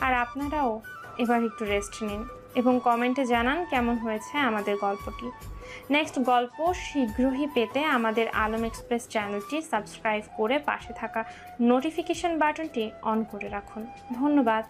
আর আপনারাও এবার একটু রেস্ট নিন এবং কমেন্টে জানান কেমন হয়েছে আমাদের গল্পটি। নেক্সট গল্প শীঘ্রই পেতে আমাদের আলম এক্সপ্রেস চ্যানেলটি সাবস্ক্রাইব করে পাশে থাকা নোটিফিকেশন বাটনটি অন করে রাখুন। ধন্যবাদ।